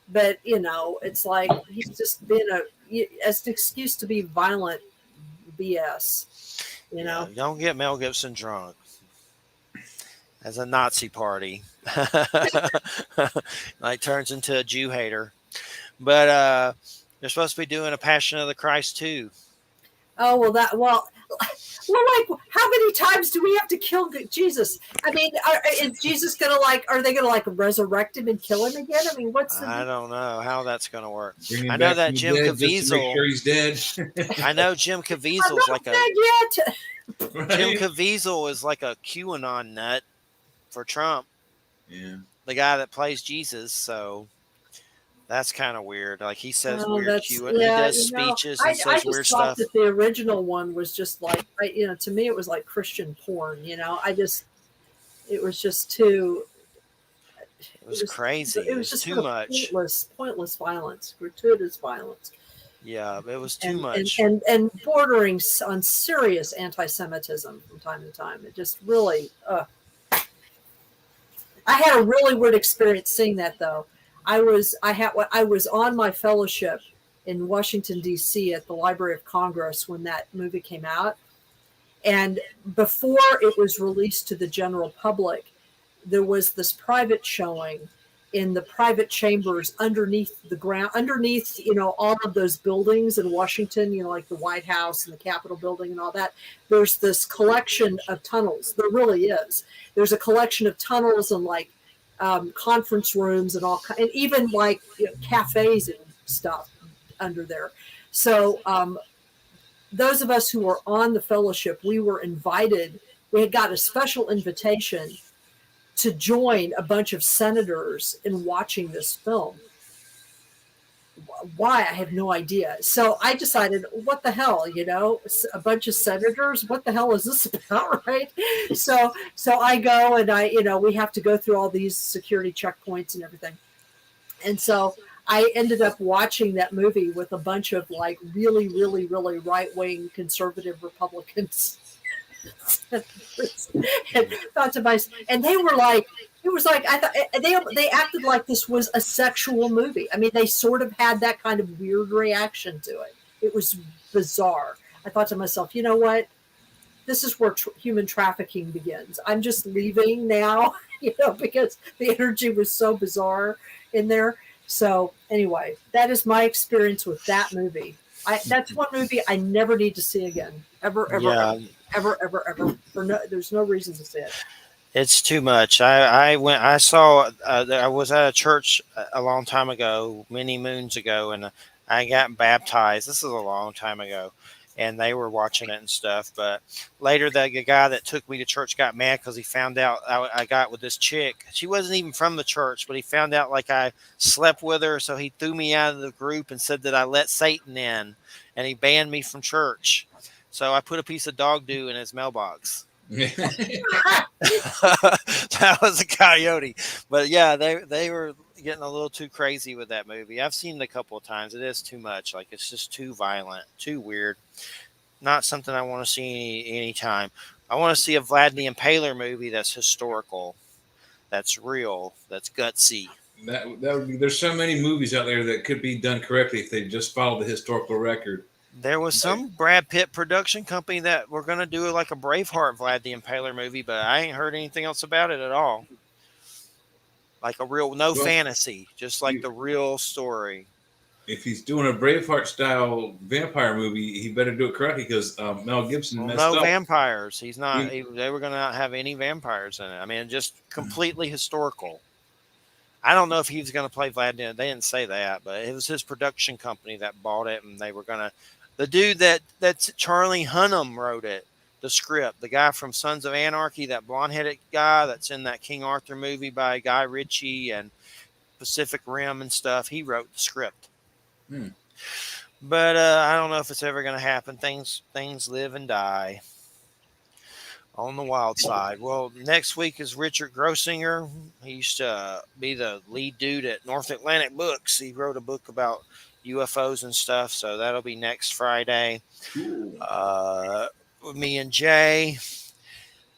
but it's like he's just been as an excuse to be violent BS. Don't get Mel Gibson drunk as a Nazi party. Like turns into a Jew hater. But they're supposed to be doing a Passion of the Christ too. Oh well, like how many times do we have to kill Jesus? I mean, is Jesus gonna are they gonna resurrect him and kill him again? I mean, I don't know how that's gonna work. I know that Jim Caviezel. Make sure he's dead. I know Jim Caviezel's like dead yet. Right? Jim Caviezel is like a QAnon nut for Trump. Yeah, the guy that plays Jesus. So that's kind of weird. Like he says weird Q. He does speeches and says weird stuff. That the original one was just like, to me, it was like Christian porn. It was just too. It was crazy. It was just too much. Pointless violence, gratuitous violence. Yeah, it was too much. And bordering on serious anti-Semitism from time to time. It just really. I had a really weird experience seeing that, though. I was on my fellowship in Washington, D.C. at the Library of Congress when that movie came out. And before it was released to the general public, there was this private showing in the private chambers underneath the ground, underneath, all of those buildings in Washington, like the White House and the Capitol building and all that. There's this collection of tunnels. There really is. There's a collection of tunnels and conference rooms and and even cafes and stuff under there. So those of us who were on the fellowship, we were invited. We had got a special invitation to join a bunch of senators in watching this film. Why? I have no idea. So I decided, what the hell, a bunch of senators, what the hell is this about, right? So I go and we have to go through all these security checkpoints and everything. And so I ended up watching that movie with a bunch of really, really, really right-wing conservative Republicans. And thought to myself, and they were I thought they acted like this was a sexual movie. I mean, they sort of had that kind of weird reaction to it. It was bizarre. I thought to myself, you know what? This is where human trafficking begins. I'm just leaving now, because the energy was so bizarre in there. So anyway, that is my experience with that movie. That's one movie I never need to see again, ever. There's no reason to see it. It's too much. I was at a church a long time ago, many moons ago, and I got baptized. This is a long time ago, and they were watching it and stuff. But later, the guy that took me to church got mad because he found out I got with this chick. She wasn't even from the church, but he found out I slept with her, so he threw me out of the group and said that I let Satan in, and he banned me from church. So I put a piece of dog doo in his mailbox. That was a coyote. But yeah, they were getting a little too crazy with that movie. I've seen it a couple of times. It is too much. Like it's just too violent, too weird. Not something I want to see any time. I want to see a Vlad the Impaler movie that's historical, that's real, that's gutsy. That would be, there's so many movies out there that could be done correctly if they just followed the historical record. There was some Brad Pitt production company that were going to do like a Braveheart Vlad the Impaler movie, but I ain't heard anything else about it at all. Like a real, no fantasy, just like the real story. If he's doing a Braveheart style vampire movie, he better do it correctly because Mel Gibson messed up. No vampires. He's not. They were going to not have any vampires in it. I mean, just completely historical. I don't know if he was going to play Vlad. They didn't say that, but it was his production company that bought it, and they were going to. The dude that's Charlie Hunnam wrote it, the script. The guy from Sons of Anarchy, that blonde-headed guy that's in that King Arthur movie by Guy Ritchie and Pacific Rim and stuff. He wrote the script. But I don't know if it's ever going to happen. Things live and die on the wild side. Well, next week is Richard Grossinger. He used to be the lead dude at North Atlantic Books. He wrote a book about UFOs and stuff, so that'll be next Friday. With me and Jay.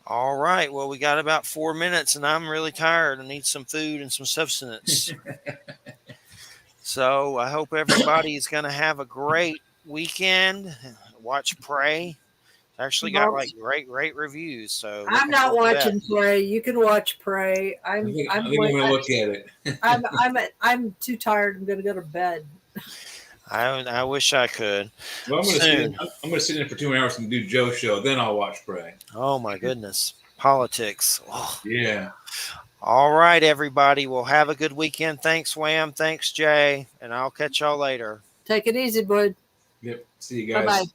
All right. Well, we got about 4 minutes, and I'm really tired. I need some food and some substance. So I hope everybody is going to have a great weekend. Watch Prey. Actually got like great reviews. So I'm not watching Prey. You can watch Prey. I'm going to look at it. I'm too tired. I'm going to go to bed. I wish I could. Well, I'm going to sit in for 2 hours and do Joe's show. Then I'll watch Prey. Oh my goodness, politics. Oh. Yeah. All right, everybody. Well, have a good weekend. Thanks, Wham. Thanks, Jay. And I'll catch y'all later. Take it easy, bud. Yep. See you guys. Bye-bye.